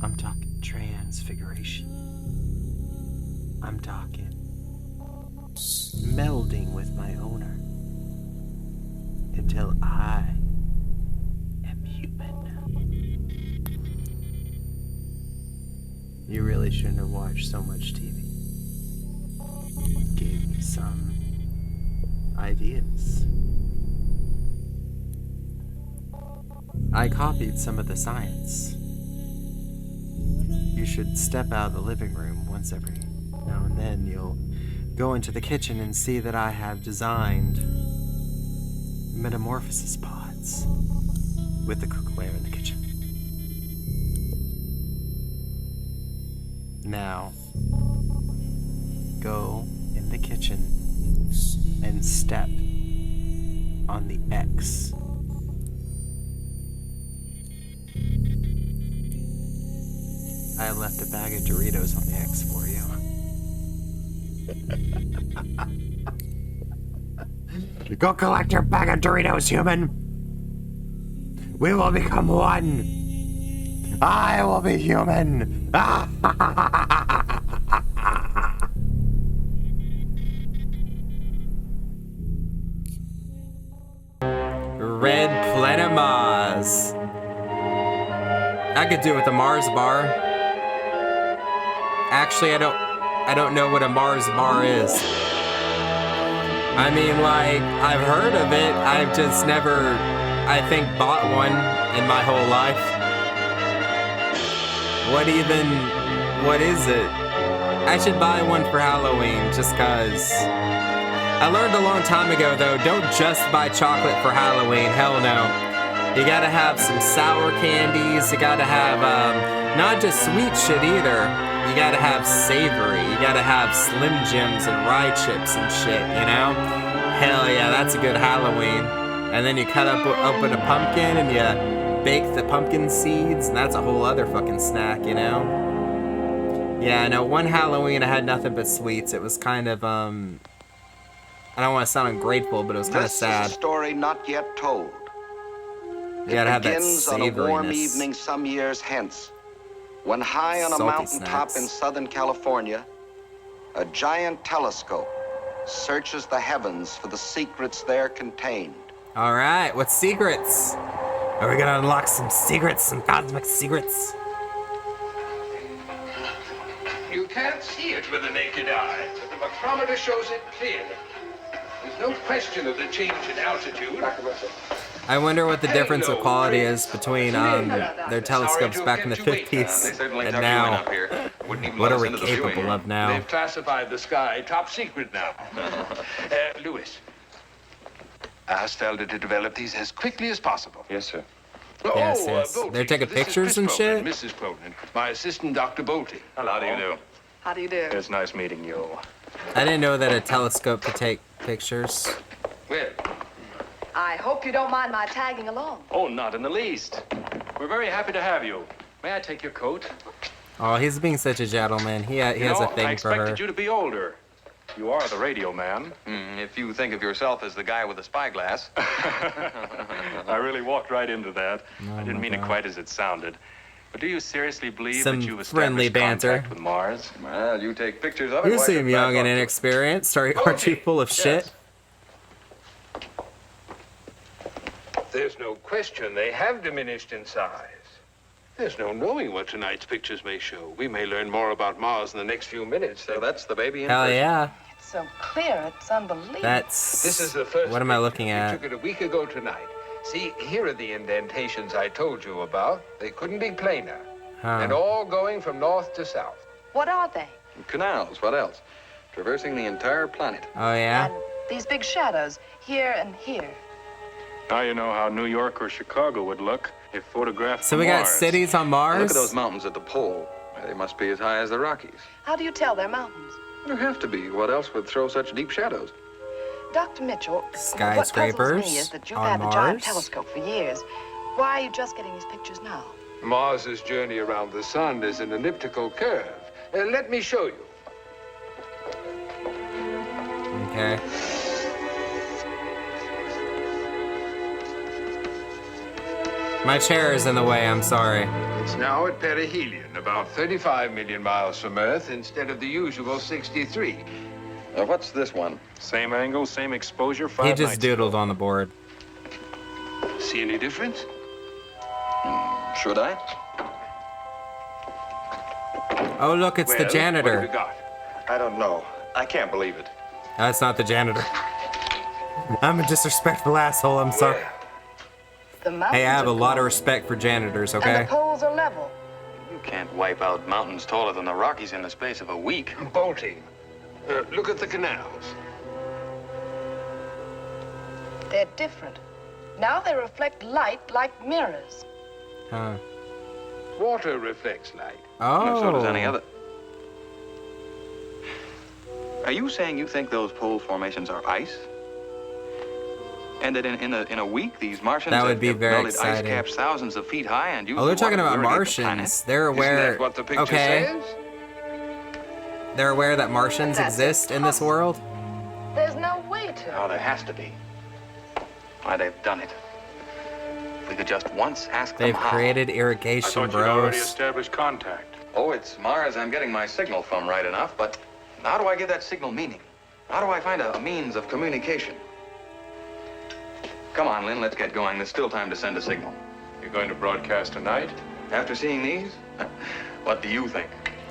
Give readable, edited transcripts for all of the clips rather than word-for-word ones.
I'm talking transfiguration. I'm talking melding with my owner until I am human. You really shouldn't have watched so much TV. Gave me some ideas. I copied some of the science. You should step out of the living room once every now and then. You'll go into the kitchen and see that I have designed metamorphosis pods with the cookware in the kitchen. Now, go in the kitchen and step on the X. I left a bag of Doritos on the X for you. Go collect your bag of Doritos, human! We will become one! I will be human! Red Planet Mars. I could do it with a Mars bar. Actually, I don't know what a Mars bar is. I mean, like, I've heard of it. I've just never, I think, bought one in my whole life. What is it? I should buy one for Halloween just cause. I learned a long time ago, though, don't just buy chocolate for Halloween. Hell no. You gotta have some sour candies. You gotta have, not just sweet shit either. You gotta have savory. You gotta have Slim Jims and rye chips and shit, you know? Hell yeah, that's a good Halloween. And then you cut open a pumpkin and you bake the pumpkin seeds, and that's a whole other fucking snack, you know? Yeah, no, one Halloween I had nothing but sweets. It was kind of, I don't want to sound ungrateful, but it was kind of sad. This is a story not yet told. You gotta have that begins on a warm savoriness. evening some years hence, when high on a Salty mountaintop snacks. in Southern California, a giant telescope searches the heavens for the secrets there contained. All right, what secrets? Are we gonna unlock some secrets, some cosmic secrets? You can't see it with the naked eye, but the micrometer shows it clearly. There's no question of the change in altitude. I wonder what the difference of quality is between their telescopes back in the 50s and now. What are we capable of now? They've classified the sky top secret now. Lewis, ask Elder to develop these as quickly as possible. Yes, sir. Yes, yes. Bolte, They're taking this is pictures Miss and Cronin, shit? Mrs. Cronin, my assistant, Dr. Bolte. How do you do? How do you do? It's nice meeting you. I didn't know that a telescope could take pictures. Well, I hope you don't mind my tagging along. Oh, not in the least. We're very happy to have you. May I take your coat? Oh, he's being such a gentleman. He has a thing I for her. expected you to be older. You are the radio man. If you think of yourself as the guy with the spyglass. I really walked right into that. Oh I didn't my mean God. it quite as it sounded. But do you seriously believe Some that you've friendly established banter. contact with Mars? Well, you take pictures of it. You why seem should I young and talk to it? inexperienced. Aren't you full of shit? there's no question they have diminished in size. There's no knowing what tonight's pictures may show. We may learn more about Mars in the next few minutes. So that's the baby in Hell person. yeah. It's so clear, it's unbelievable. This is the first What am I picture. looking at? We took it a week ago tonight. See, here are the indentations I told you about. They couldn't be plainer. And all going from north to south. What are they? Canals, what else? Traversing the entire planet. Oh yeah? And these big shadows, here and here. Now you know how New York or Chicago would look if photographed So from we got Mars. cities on Now Mars? look at those mountains at the pole. They must be as high as the Rockies. How do you tell they're mountains? There have to be. What else would throw such deep shadows? Dr. Mitchell, what Skyscrapers puzzles me is that you've on had the giant Mars? telescope for years. Why are you just getting these pictures now? Mars's journey around the sun is an elliptical curve. Let me show you. Okay. My chair is in the way, I'm sorry. It's now at perihelion, about 35 million miles from Earth instead of the usual 63. What's this one? Same angle, same exposure, 5 He nights just doodled ago. on the board. See any difference? Should I? Oh, look, it's the Well, What have janitor. you got? I don't know. I can't believe it. That's not the janitor. I'm a disrespectful asshole, I'm sorry. The mountains Hey, I have a are lot of gone, respect for janitors, and okay? the poles are level. You can't wipe out mountains taller than the Rockies in the space of a week. Bolting. Look at the canals. They're different. Now they reflect light like mirrors. Huh. Water reflects light. Oh. So does any other. Are you saying you think those pole formations are ice? And that in a week these Martians That would have be very melted ice exciting. caps thousands of feet high and used Oh, they're the talking water to about irrigate the planet? Martians. They're Isn't aware. that what the picture Okay. says? They're aware that Martians That's exist in this world. There's no way to. Oh, there has to be. Why, they've done it. If we could just once ask them They've how. created I irrigation, thought you'd already bros. established contact. Oh, it's Mars I'm getting my signal from right enough, but how do I give that signal meaning? How do I find a means of communication? Come on, Lynn, let's get going. There's still time to send a signal. You're going to broadcast tonight? After seeing these, what do you think?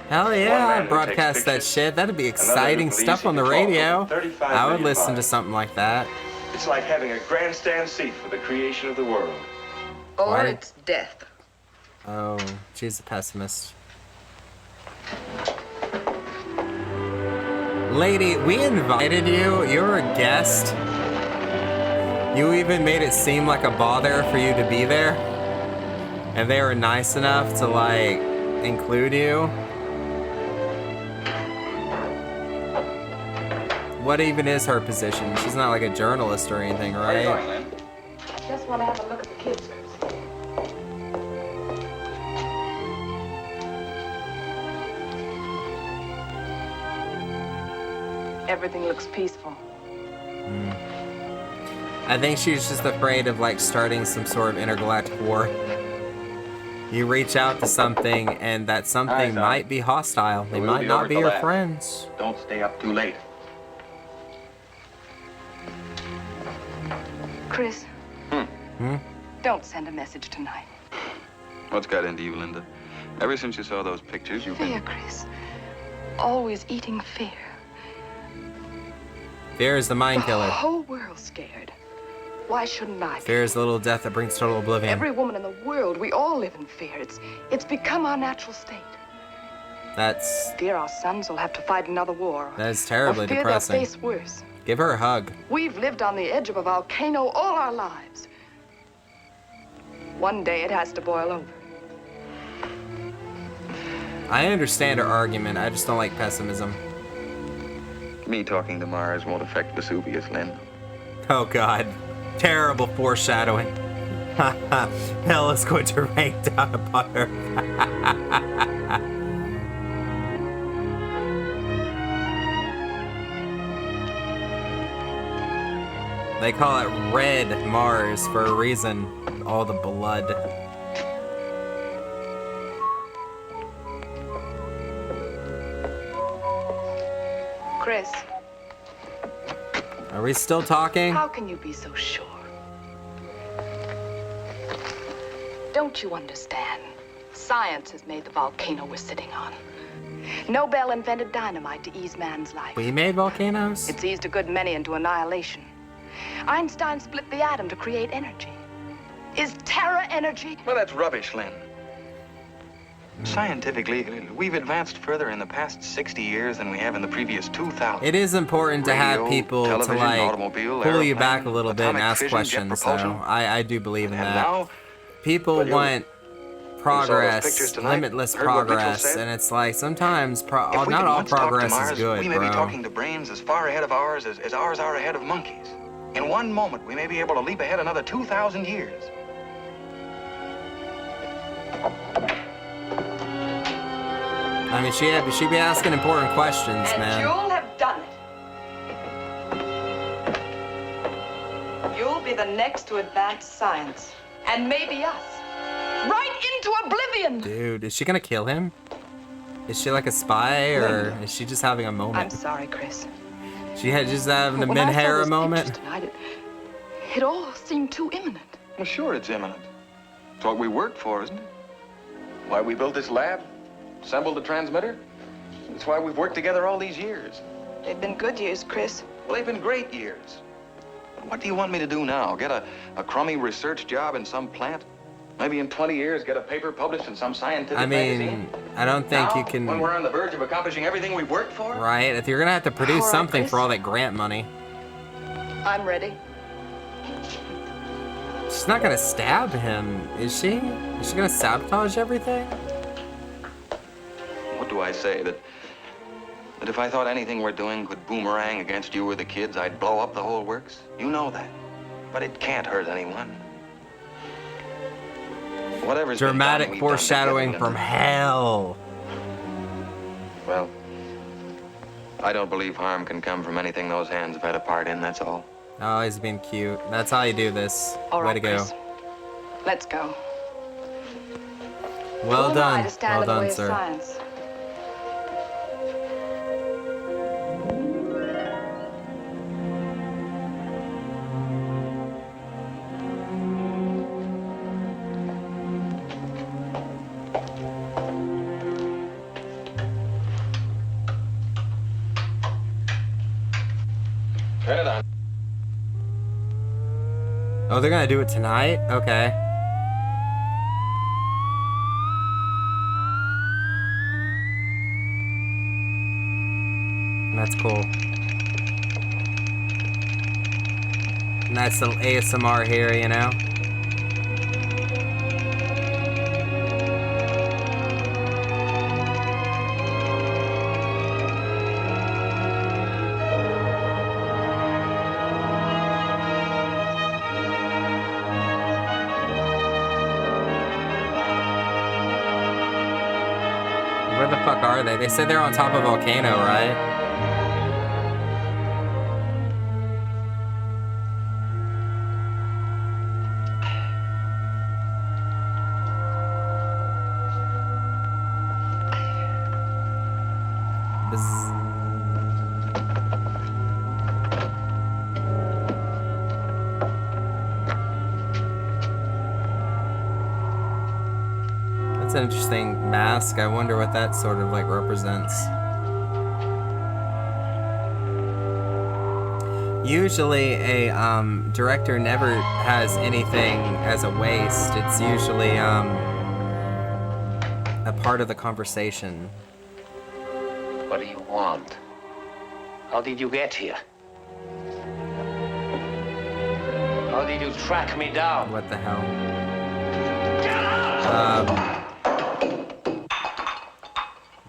Hell One yeah, man I'd who broadcast takes that pictures, shit. That'd be another who exciting believes stuff he on the can talk radio. over 35 I would million listen to miles. something like that. It's like having a grandstand seat for the creation of the world. Or Why? it's death. Oh, she's a pessimist. Lady, we invited you. You're a guest. You even made it seem like a bother for you to be there. And they were nice enough to, like, include you. What even is her position? She's not like a journalist or anything, Where are you right? going, Lynn? Just want to have a look at the kids. Everything looks peaceful. I think she's just afraid of like starting some sort of intergalactic war. You reach out to something and that something Hi, Tom. might be hostile. They We'll might be not over be to your lab. friends. Don't stay up too late. Chris. Hmm? Don't send a message tonight. What's got into you, Linda? Ever since you saw those pictures, you've Fear, been... Chris. Always eating fear. Fear is the mind The killer. whole world's scared. Why shouldn't I be? Fear is the little death that brings total oblivion. Every woman in the world, we all live in fear. It's become our natural state. That's Fear our sons will have to fight another war. that is terribly or fear depressing. they'll face worse. Give her a hug. We've lived on the edge of a volcano all our lives. One day it has to boil over. I understand her argument. I just don't like pessimism. Me talking to Mars won't affect Vesuvius, Lynn. Oh God, terrible foreshadowing. Hell is going to rain down upon her. They call it Red Mars for a reason. All the blood. Chris, Are we still talking? how can you be so sure? Don't you understand? Science has made the volcano we're sitting on. Nobel invented dynamite to ease man's life. We made volcanoes? It's eased a good many into annihilation. Einstein split the atom to create energy. Is terror energy? Well, that's rubbish, Lynn. Scientifically, we've advanced further in the past 60 years than we have in the previous 2,000. It is important to have Radio, people to television, like automobile, pull you airplane, back a little bit and atomic ask fission, jet questions. So propulsion. I do believe in And that. now, People Well, you- want pictures progress, tonight? limitless Heard what Mitchell progress, said? and it's like sometimes if we not could all once talk to progress Mars, is good, we may bro. be talking to brains as far ahead of ours as ours are ahead of monkeys. In one moment, we may be able to leap ahead another 2,000 years. I mean, she'd be asking important questions, And man. you'll have done it. You'll be the next to advance science. And maybe us. into oblivion. Dude, is she gonna kill him? Is she like a spy, or is she just having a I'm moment? sorry, Chris. She had just having a When I saw Minhara those moment. pictures tonight, it all seemed too imminent. Well, sure, it's imminent. It's what we worked for, isn't it? Why we built this lab, assembled the transmitter. It's why we've worked together all these years. They've been good years, Chris. Well, they've been great years. But what do you want me to do now? Get a crummy research job in some plant? Maybe in 20 years, get a paper published in some scientific magazine? I don't think Now, you can. when we're on the verge of accomplishing everything we've worked for? Right, if you're gonna have to produce All right, something Chris. for all that grant money. I'm ready. She's not gonna stab him, is she? Is she gonna sabotage everything? What do I say? That if I thought anything we're doing could boomerang against you or the kids, I'd blow up the whole works? You know that. But it can't hurt anyone. Whatever's been done, Dramatic we've done foreshadowing together. from hell. Well, I don't believe harm can come from anything those hands have had a part in, that's all. Oh, he's being cute. That's how you do this. All Way right, to go. Chris. Let's go. Well Who am I done. to stand Well in the way done, of sir. science? Turn it on. Oh, they're gonna do it tonight? Okay. That's cool. Nice little ASMR here, you know? Where the fuck are they? They said they're on top of a volcano, right? Bzz. That's an interesting mask. I wonder what that sort of like represents. Usually a director never has anything as a waste. It's usually a part of the conversation. What do you want? How did you get here? How did you track me down? What the hell?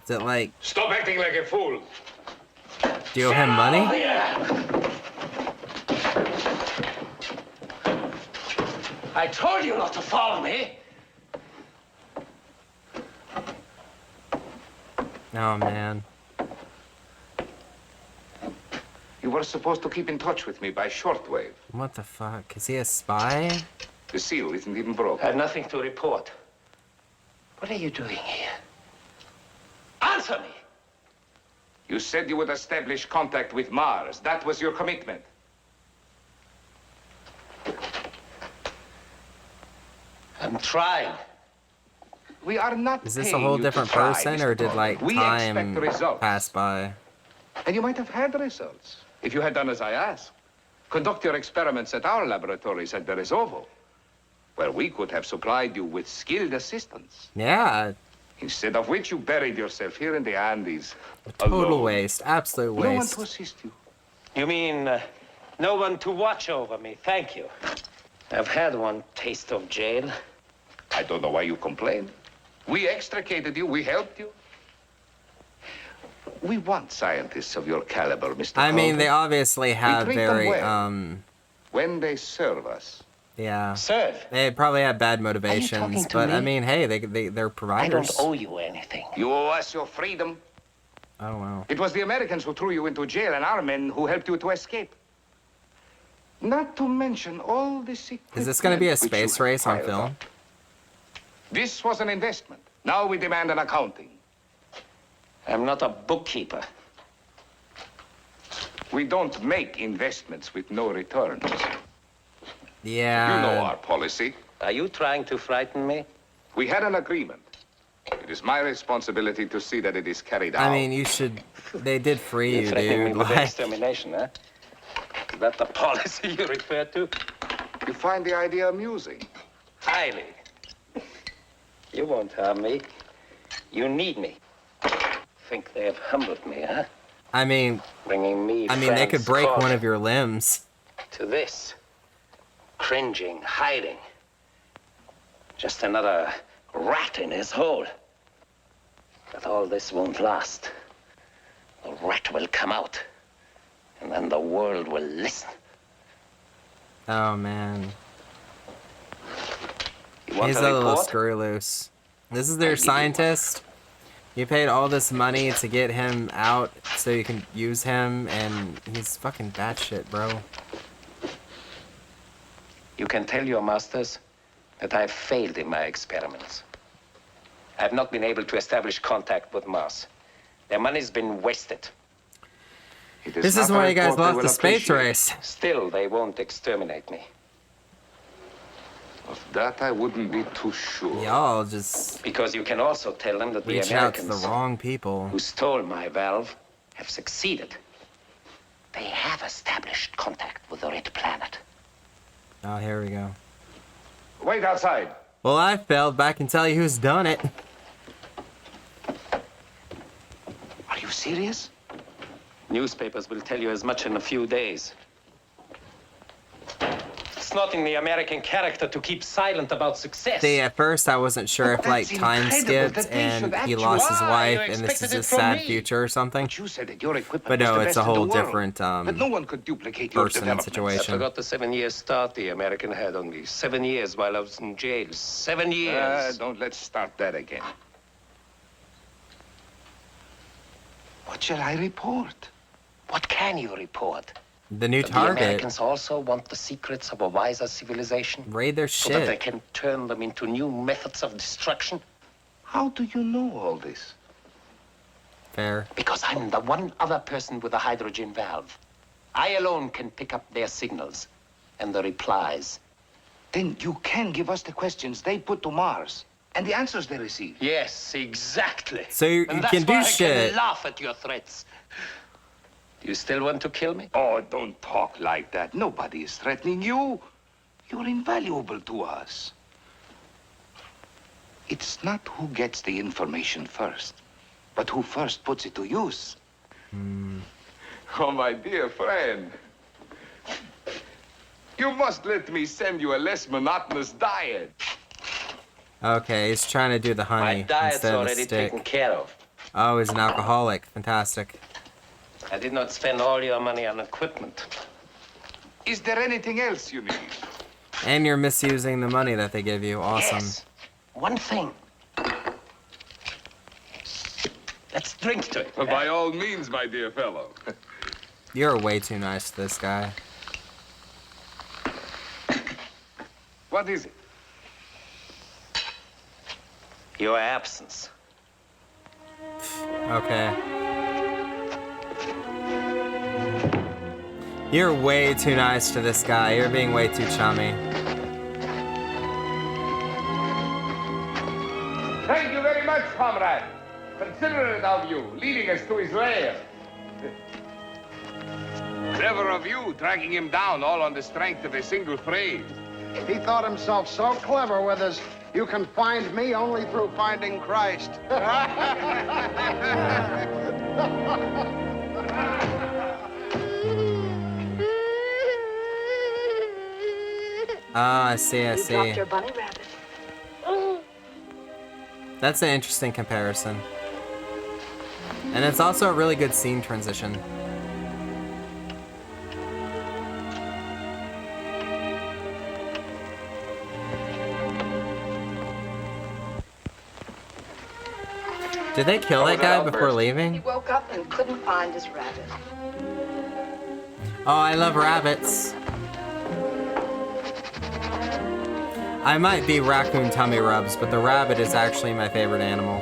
Is it like, Stop acting like a fool. do you owe him money? I told you not to follow me. Oh man. You were supposed to keep in touch with me by shortwave. What the fuck? Is he a spy? The seal isn't even broken. I have nothing to report. What are you doing here? Answer me! You said you would establish contact with Mars. That was your commitment. I'm trying. We are not Is this a paying whole you to different try, person, Mr. or did Brown. like We time expect results. pass by? And you might have had the results if you had done as I asked. Conduct your experiments at our laboratories at Berezovo, where we could have supplied you with skilled assistance. Yeah, Instead of which you buried yourself here in the Andes. total alone. waste, absolute No one waste. to assist you. You mean no one to watch over me? Thank you. I've had one taste of jail. I don't know why you complain. We extricated you. We helped you. We want scientists of your caliber, Mr. I mean, they Calder. obviously have treat them very, well. When they serve us. yeah. Serve. They probably have bad talking motivations, to but I me? mean, hey, they're I providers. don't owe you anything. You owe us your freedom. Oh wow. It was the Americans who threw you into jail and our men who helped you to escape. Not to mention all the secret Is this gonna be a plans which you space have race on piled film? up. This was an investment. Now we demand an accounting. I'm not a bookkeeper. We don't make investments with no returns. Yeah. You know our policy. Are you trying to frighten me? We had an agreement. It is my responsibility to see that it is carried out. I mean, you should. They did free You're you, threatening me dude. with Like, extermination, huh? Is that the policy you refer to? You find the idea amusing. Highly. You won't harm me. You need me. Think they have humbled me, huh? I mean, Bringing me they could break one of your limbs. to this. Cringing, hiding. Just another rat in his hole. But all this won't last. The rat will come out. And then the world will listen. Oh man. You want He's a a little report? screw loose. This is their scientist. You paid all this money to get him out so you can use him, and he's fucking batshit, bro. You can tell your masters that I've failed in my experiments. I've not been able to establish contact with Mars. Their money's been wasted. This is why you guys lost the space race. Still, they won't exterminate me. Of that I wouldn't be too sure. Y'all just Because you can also tell them that the reaching out to Americans the wrong people. who stole my valve have succeeded. They have established contact with the Red Planet. Oh, here we go. Wait outside. Well, I failed, but I can tell you who's done it. Are you serious? Newspapers will tell you as much in a few days. It's not in the American character to keep silent about success. See, at first I wasn't sure if like that's time incredible skipped that they and should he actually- lost his Why? wife You and this is expected his it from sad me. future or something. You said that your equipment But was no, the it's best a in the whole world, different that no one could duplicate your person developments. I situation. forgot the 7-year start the American had on me. 7 years while I was in jail. 7 years. Don't let's start that again. What shall I report? What can you report? The new That the target. Americans also want the secrets of a wiser civilization? Raid their So that they shit. can turn them into new methods of destruction? How do you know all this? Fair. Because I'm the one other person with a hydrogen valve. I alone can pick up their signals and the replies. Then you can give us the questions they put to Mars and the answers they receive. Yes, exactly. So you And can that's do why I shit. can laugh at your threats. Do you still want to kill me? Oh, don't talk like that. Nobody is threatening you. You're invaluable to us. It's not who gets the information first, but who first puts it to use. Oh, my dear friend. You must let me send you a less monotonous diet. Okay, he's trying to do the My honey diet's instead of the already stick. taken care of. Oh, he's an alcoholic. Fantastic. I did not spend all your money on equipment. Is there anything else you need? And you're misusing the money that they give you. Awesome. Yes. One thing. Let's drink to it. By all means, my dear fellow. You're way too nice to this guy. What is it? Your absence. Okay. You're way too nice to this guy. You're being way too chummy. Thank you very much, comrade. Considerate of you, leading us to his lair. Clever of you, dragging him down all on the strength of a single phrase. He thought himself so clever with his, you can find me only through finding Christ. Ah, I see, I see. Dropped your bunny rabbit. That's an interesting comparison. And it's also a really good scene transition. Did they kill that guy before He leaving? woke up and couldn't find his rabbit. Oh, I love rabbits. I might be raccoontummyrubs, but the rabbit is actually my favorite animal.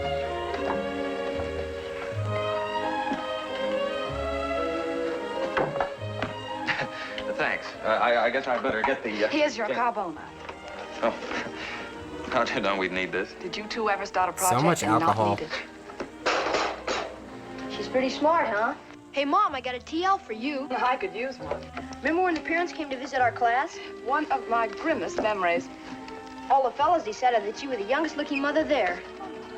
Thanks. I guess I better get the... Here's your carbona. Oh. How'd you know we'd need this? Did you two ever start a project So much and not alcohol. need it? She's pretty smart, huh? Hey, Mom, I got a TL for you. I could use one. Remember when the parents came to visit our class? One of my grimmest memories. All the fellas decided that you were the youngest-looking mother there.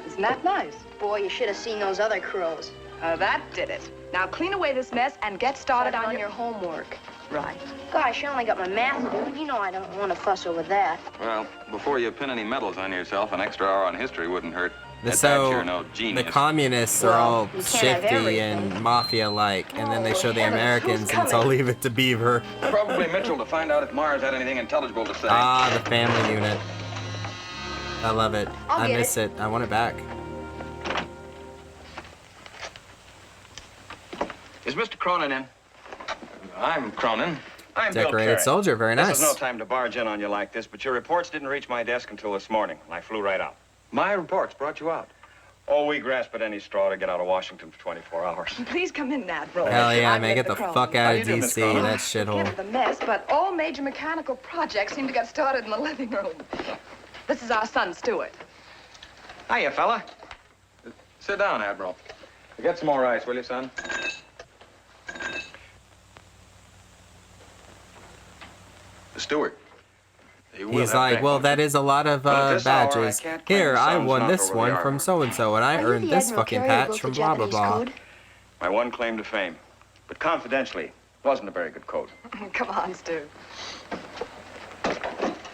Isn't that nice? Boy, you should have seen those other crows. That did it. Now clean away this mess and get started on your homework. Right. Gosh, I only got my math to do. You know I don't want to fuss over that. Well, before you pin any medals on yourself, an extra hour on history wouldn't hurt. So, You're no genius. the communists are Well, all you can't have shifty everything. and mafia-like, and then they show the heavens, Americans, who's and it's all coming? leave it to Beaver. Probably Mitchell to find out if Mars had anything intelligible to say. Ah, the family unit. I love it. I'll I get miss it. I want it back. Is Mr. Cronin in? I'm Cronin. I'm Bill Decorated Carey. soldier, very This nice. is no time to barge in on you like this, but your reports didn't reach my desk until this morning, and I flew right out. My reports brought you out. Oh, we grasp at any straw to get out of Washington for 24 hours. Please come in, Admiral. Hell yeah, I'm man, get Linda the Crone. fuck How out you of doing, Miss DC, Cronin? that shithole. Forgive the mess, but all major mechanical projects seem to get started in the living room. This is our son, Stuart. Hiya, fella. Sit down, Admiral. Get some more ice, will you, son? Stewart. You will He's have like, that. well, that is a lot of But at this hour, I badges. can't claim Here, I sons won not this over the one armor. from so-and-so, and I Are you earned the this Admiral fucking Carey who patch built from the blah, blah, Japanese blah. code? My one claim to fame. But confidentially, wasn't a very good code. Come on, Stu.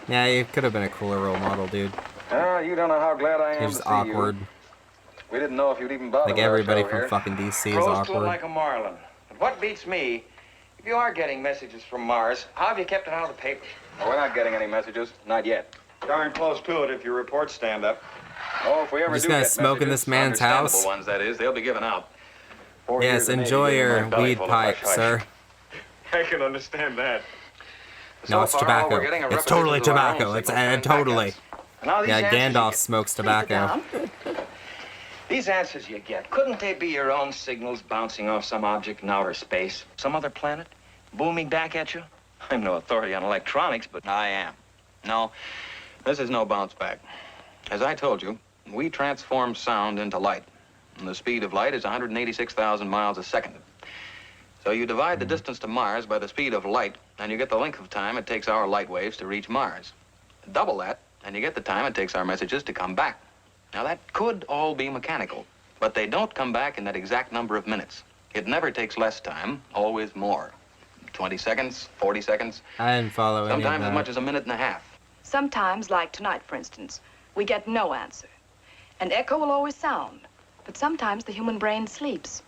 Yeah, you could have been a cooler role model, dude. You don't know how glad I am He's to see awkward. you. We didn't know if you'd even bother Like with our everybody show from here. fucking DC is Rose to it awkward. like a marlin. But what beats me, if you are getting messages from Mars, how have you kept it out of the paper? Oh, we're not getting any messages. Not yet. Darn close to it if your reports stand up. Oh, if we ever Just do gonna get smoke in messages, this man's understandable house? ones, that is, they'll be given out. 4 Yes, years of enjoy Navy gave me your my belly weed full of pipe, hush-hush. sir. I can understand that. No, it's So far, all tobacco. we're getting are It's totally repetitions of our own tobacco. It's signals and totally. packets. Now, these Yeah, answers Gandalf you smokes Sit tobacco. down. These answers you get, couldn't they be your own signals bouncing off some object in outer space? Some other planet? Booming back at you? I'm no authority on electronics, but I am. No, this is no bounce back. As I told you, we transform sound into light. And the speed of light is 186,000 miles a second. So you divide the distance to Mars by the speed of light, and you get the length of time it takes our light waves to reach Mars. Double that, and you get the time it takes our messages to come back. Now, that could all be mechanical, but they don't come back in that exact number of minutes. It never takes less time, always more. 20 seconds, 40 seconds, I didn't follow any of sometimes as that. much as a minute and a half. Sometimes, like tonight, for instance, we get no answer. An echo will always sound, but sometimes the human brain sleeps.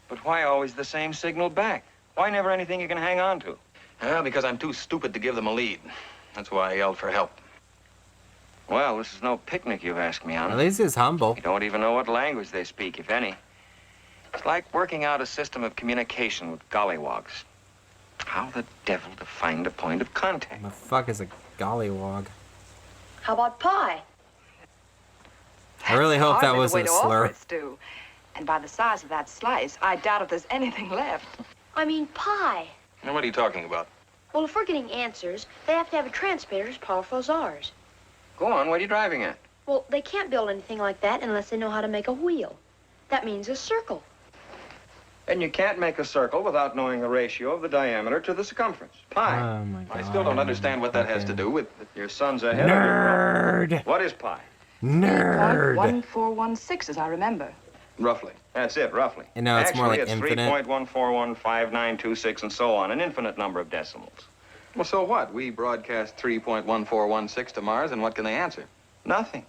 But why always the same signal back? Why never anything you can hang on to? Well, because I'm too stupid to give them a lead. That's why I yelled for help. Well, this is no picnic you've asked me on. At least he's humble. You don't even know what language they speak, if any. It's like working out a system of communication with gollywogs. How the devil to find a point of contact? The fuck is a gollywog? How about pie? I really hope that Hardly the wasn't way a to offer slur. it, Stu. And by the size of that slice, I doubt if there's anything left. I mean pie. Now, what are you talking about? Well, if we're getting answers, they have to have a transmitter as powerful as ours. Go on, what are you driving at? Well, they can't build anything like that unless they know how to make a wheel. That means a circle. And you can't make a circle without knowing the ratio of the diameter to the circumference. Pi. Oh my god. I still don't understand what that has to do with... Your son's ahead of you. Nerd! What is pi? Nerd! 1416, as I remember. Roughly. That's it, roughly. You know, it's more like Actually, it's infinite. 3.141592.6 and so on, an infinite number of decimals. Well, so what? We broadcast 3.1416 to Mars, and what can they answer? Nothing.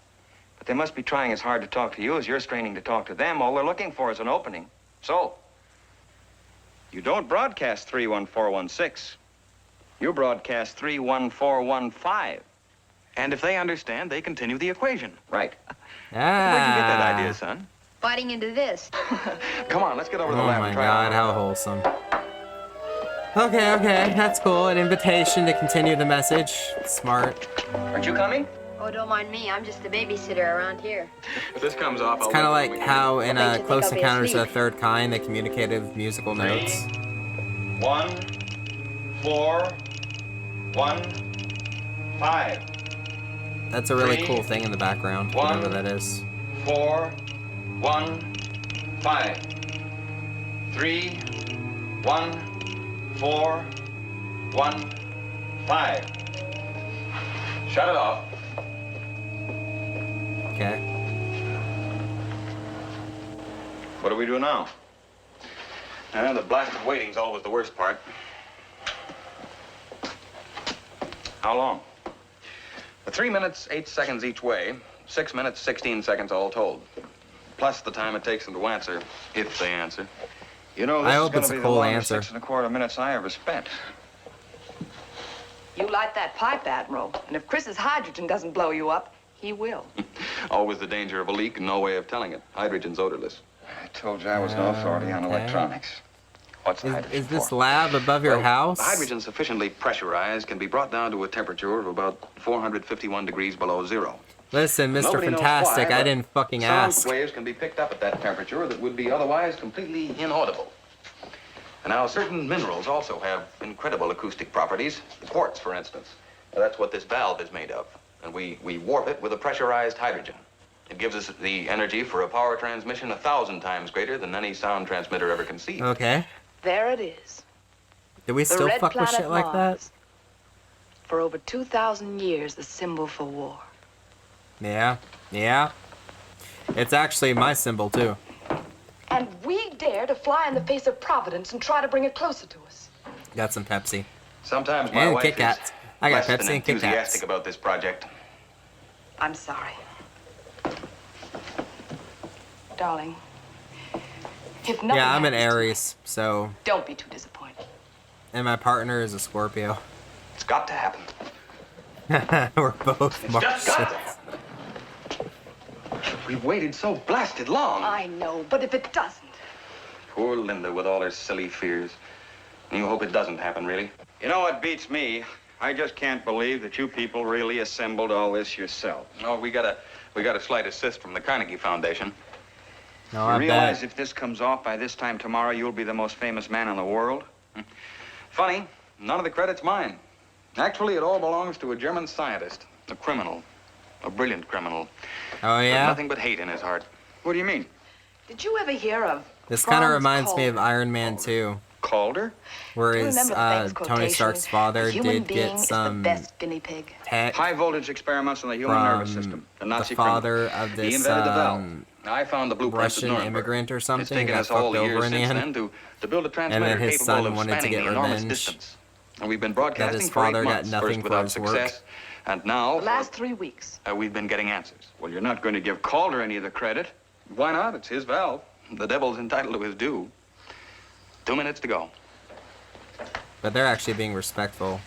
But they must be trying as hard to talk to you as you're straining to talk to them. All they're looking for is an opening. So, you don't broadcast 31416. You broadcast 31415. And if they understand, they continue the equation. Right. Ah. Where'd you get that idea, son? Biting into this. Come on, let's get over to the Oh lab my and try god, it. how wholesome. Okay, that's cool. An invitation to continue the message. Smart. Aren't you coming? Oh, don't mind me. I'm just the babysitter around here. If this comes off, It's kind of like how in Close Encounters of the Third Kind they communicated with musical notes. 1, 4, 1, 5. That's a really cool thing in the background, whatever that is. 4, 1, 5. 3, 1, 4, 1, 5. Shut it off. Okay. What do we do now? The blasted waiting's always the worst part. How long? 3 minutes, 8 seconds each way. 6 minutes, 16 seconds all told. Plus the time it takes them to answer, if they answer. You know, I this is hope going it's to a be cool the longest answer. 6¼ minutes I ever spent. You light that pipe, Admiral, and if Chris's hydrogen doesn't blow you up, he will. Always the danger of a leak and no way of telling it. Hydrogen's odorless. I told you I was no authority on electronics. What's the hydrogen Is this for? lab above your house? Hydrogen sufficiently pressurized can be brought down to a temperature of about 451 degrees below zero. Listen, Mr. Nobody knows Fantastic, why, I but didn't fucking sound ask. waves can be picked up at that temperature that would be otherwise completely inaudible. And now certain minerals also have incredible acoustic properties. Quartz, for instance. Now, that's what this valve is made of. And we warp it with a pressurized hydrogen. It gives us the energy for a power transmission 1,000 times greater than any sound transmitter ever conceived. Okay. There it is. Do we The still red fuck with planet shit like that? Mars. For over 2,000 years, the symbol for war. Yeah. Yeah. It's actually my symbol, too. And we dare to fly in the face of Providence and try to bring it closer to us. Got some Pepsi. Sometimes my And wife Kit Kats. I got less than Pepsi and Kit enthusiastic Kats. about this project. I'm sorry. Darling, if nothing Yeah, I'm an happens Aries, so... tonight, don't be too disappointed. And my partner is a Scorpio. It's got to happen. We're both It's just got Martians. to. We've waited so blasted long. I know, but if it doesn't, Poor Linda with all her silly fears. You hope it doesn't happen, really? You know what beats me? I just can't believe that you people really assembled all this yourself. No, we got a slight assist from the Carnegie Foundation. No, You I realize bet. if this comes off by this time tomorrow, you'll be the most famous man in the world? Funny, none of the credit's mine. Actually, it all belongs to a German scientist, a criminal, a brilliant criminal. Oh, With yeah? nothing but hate in his heart. What do you mean? did you ever hear of This kind of Franz reminds me of Calder? Iron Man 2, Calder? where Do you his, remember the famous Tony quotation, Stark's "A father human did being get is some the best guinea pig." tech High voltage experiments on the human nervous system. The from Nazi the father criminal. of He this invented the valve. I found the blueprints at Russian Nuremberg. immigrant or It's something taken got us all fucked the years over in the since end. then to build a transmitter his capable son of wanted to spanning get the enormous revenge distance. And we've been that broadcasting his for 8 father got months, nothing first for without his work. success, and now The last 3 weeks. we've been getting answers. Well, you're not going to give Calder any of the credit. Why not? It's his valve. The devil's entitled to his due. 2 minutes to go. But they're actually being respectful.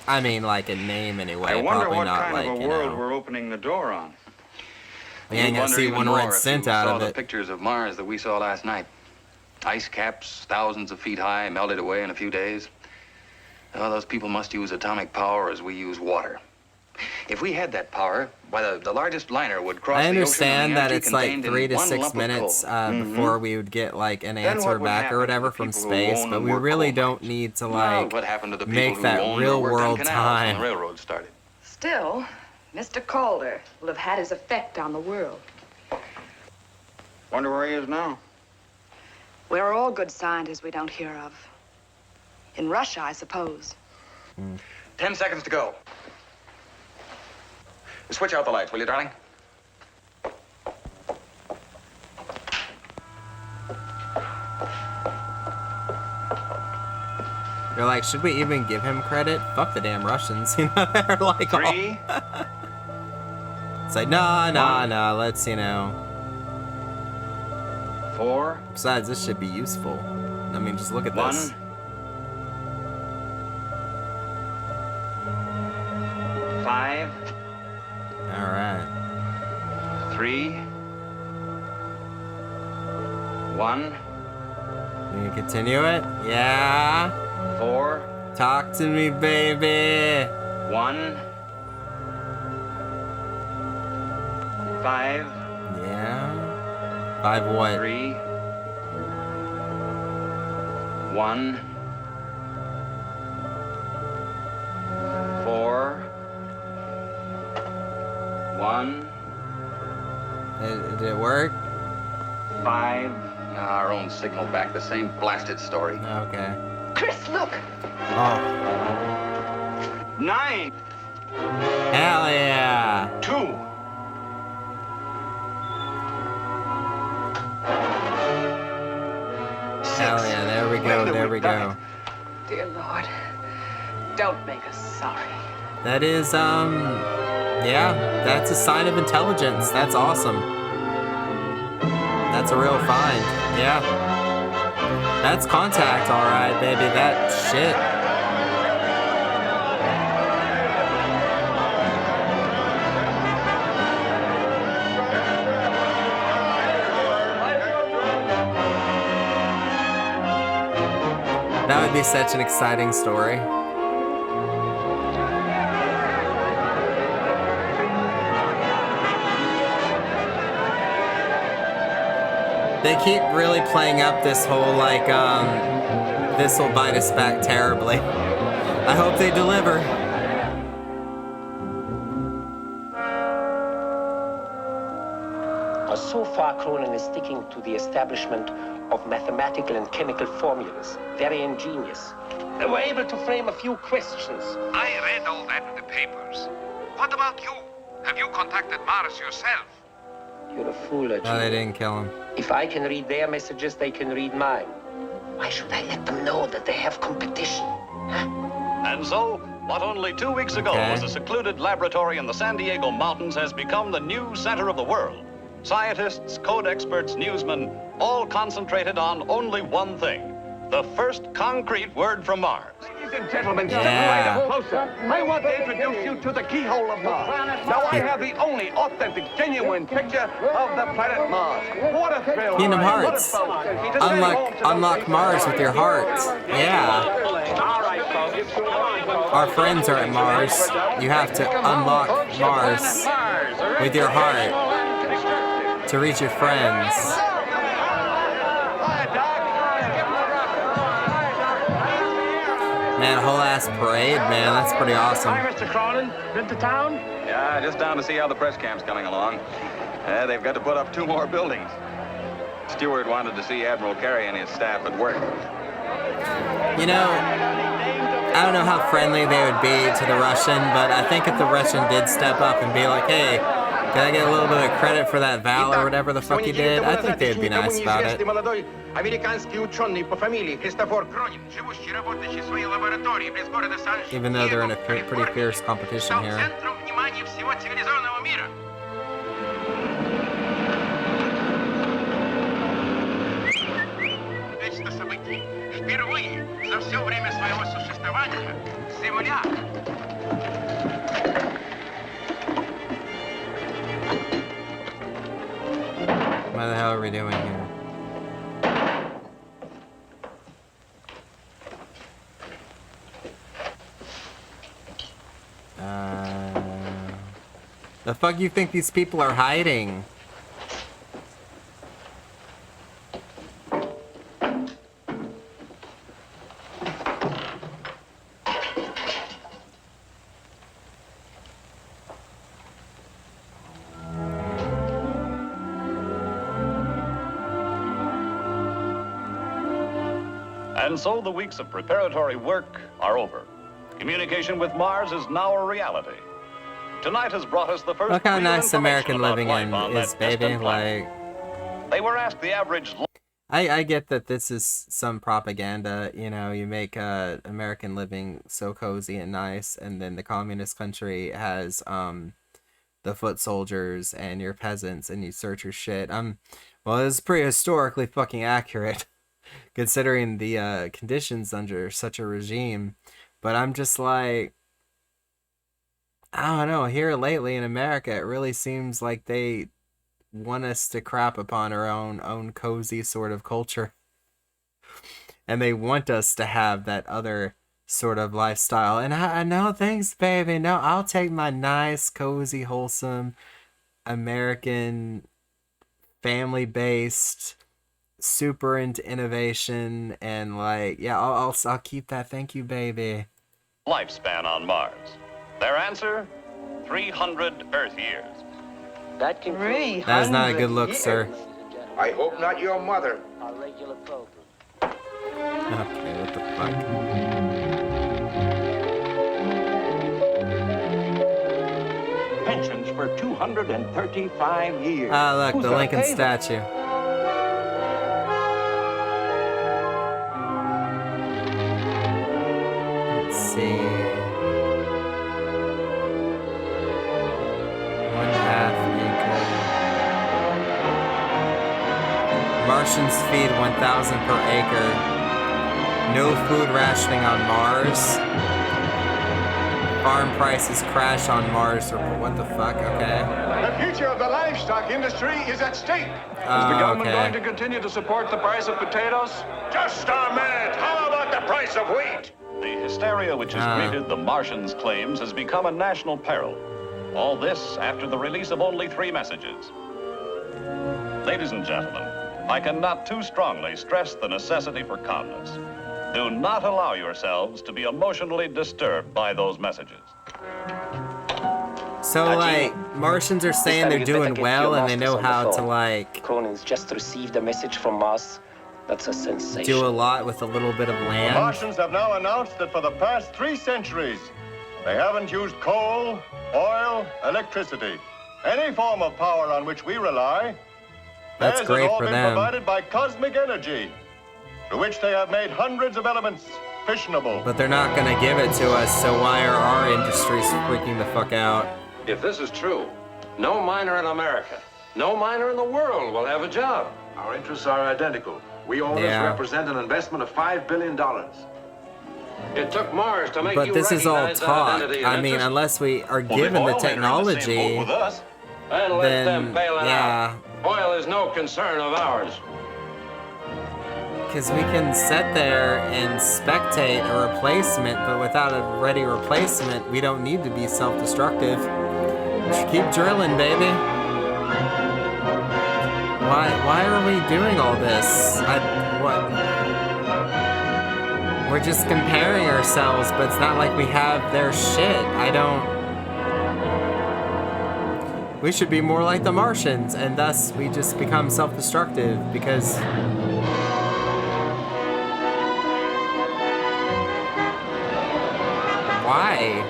I mean, like in name anyway. I wonder Probably what not kind like, of a you world know. we're opening the door on. You ain't gonna wonder see even one more red if cent you out saw of the it. pictures of Mars that we saw last night. Ice caps, thousands of feet high, melted away in a few days. Oh, those people must use atomic power as we use water. If we had that power, why, the largest liner would cross I the ocean. understand on the that energy it's like contained in 3 to one 6 lump of minutes coal. before we would get like an Then answer what would back happen or to whatever the from people who space, own but and we work really coal don't need to Well, like what happened to the people make who that owned or real worked on world canals when time. the railroad started? Still, Mr. Calder will have had his effect on the world. Wonder where he is now. Where are all good scientists we don't hear of? In Russia, I suppose. 10 seconds to go. Switch out the lights, will you, darling? You're like, should we even give him credit? Fuck the damn Russians, you know? They're like, all... 3, It's like, no, let's, you know. 4, Besides, this should be useful. I mean, just look at 1. this. 5, All right. 3, 1, Can you continue it? Yeah. 4, Talk to me, baby. 1, 5. Yeah. 5 what? 3, 1, 4, 1. Did it work? 5. Our own signal back, the same blasted story. Okay. Chris, look! Oh. 9. Hell yeah. 2. Hell yeah, there we go, there we go. Dear Lord, don't make us sorry. That is, yeah, that's a sign of intelligence. That's awesome. That's a real find. Yeah. That's contact, alright, baby. That shit. That would be such an exciting story. They keep really playing up this whole, like, this will bite us back terribly. I hope they deliver. So far, Cronin is sticking to the establishment of mathematical and chemical formulas. Very ingenious. They were able to frame a few questions. I read all that in the papers. What about you? Have you contacted Mars yourself? You're a fool, Ajay. No, they didn't kill him. If I can read their messages, they can read mine. Why should I let them know that they have competition? And so, what only 2 weeks ago was a secluded laboratory in the San Diego mountains has become the new center of the world. Scientists, code experts, newsmen, all concentrated on only one thing: the first concrete word from Mars. Ladies and gentlemen, step right up closer. I want to introduce you to the keyhole of Mars. Now I have the only authentic, genuine picture of the planet Mars. What a thrill. Kingdom What a Hearts. fun. Unlock Mars with your heart. Yeah. Our friends are at Mars. You have to unlock Mars with your heart to reach your friends. Man, a whole ass parade, man. That's pretty awesome. Hi, Mr. Cronin. Been to town? Yeah, just down to see how the press camp's coming along. They've got to put up 2 more buildings. Stewart wanted to see Admiral Carey and his staff at work. You know, I don't know how friendly they would be to the Russian, but I think if the Russian did step up and be like, hey, can I get a little bit of credit for that Val or whatever the fuck he did, I think they'd be nice about it. Even though they're in a pretty fierce competition here. What the hell are we doing here? The fuck you think these people are hiding? And so the weeks of preparatory work are over. Communication with Mars is now a reality. Tonight has brought us the first. Look how real nice American information living about life on is, that baby. distant planet. Like, they were asked the average. I get that this is some propaganda. You know, you make American living so cozy and nice, and then the communist country has the foot soldiers and your peasants, and you search your shit. Well, it's pretty historically fucking accurate, considering the conditions under such a regime. But I'm just like, I don't know, here lately in America, it really seems like they want us to crap upon our own cozy sort of culture. And they want us to have that other sort of lifestyle. And I no, thanks, baby. No, I'll take my nice, cozy, wholesome, American, family-based, super into innovation, and like, yeah, I'll keep that. Thank you, baby. Lifespan on Mars. Their answer? 300 Earth years. That can That is not a good look, sir. I hope not your mother. Our regular program. Okay, what the fuck? Pensions for 235 years. Ah, look, Who's the gonna Lincoln pay them? statue. Let's see. 1/2 acre. Martians feed 1,000 per acre. No food rationing on Mars. Farm prices crash on Mars. Or what the fuck? Okay. The future of the livestock industry is at stake. Is the government going to continue to support the price of potatoes? Just a minute. How about the price of wheat? The hysteria which has greeted the Martians' claims has become a national peril. All this after the release of only 3 messages. Ladies and gentlemen, I cannot too strongly stress the necessity for calmness. Do not allow yourselves to be emotionally disturbed by those messages. So, like, Martians are saying they're doing well and they know how to, like, Cronin's just received a message from Mars. That's a sensation. do a lot with a little bit of The land. Martians have now announced that for the past 3 centuries, they haven't used coal, oil, electricity, any form of power on which we rely. That's Theirs great has all for been them. provided by cosmic energy, through which they have made hundreds of elements fissionable. But they're not gonna give it to us, so why are our industries freaking the fuck out? If this is true, no miner in America, no miner in the world will have a job. Our interests are identical. We owners Yeah. represent an investment of $5 billion. It took Mars to make But you this is all recognize that talk. identity and I mean, interest. unless we are Well, given the the oil men are in the same technology, boat with us. And let then, them bail it yeah. out. Oil is no concern of ours. Because we can sit there and spectate a replacement, but without a ready replacement, we don't need to be self-destructive. Just keep drilling, baby. Why are we doing all this? What? We're just comparing ourselves, but it's not like we have their shit. We should be more like the Martians, and thus we just become self-destructive because why?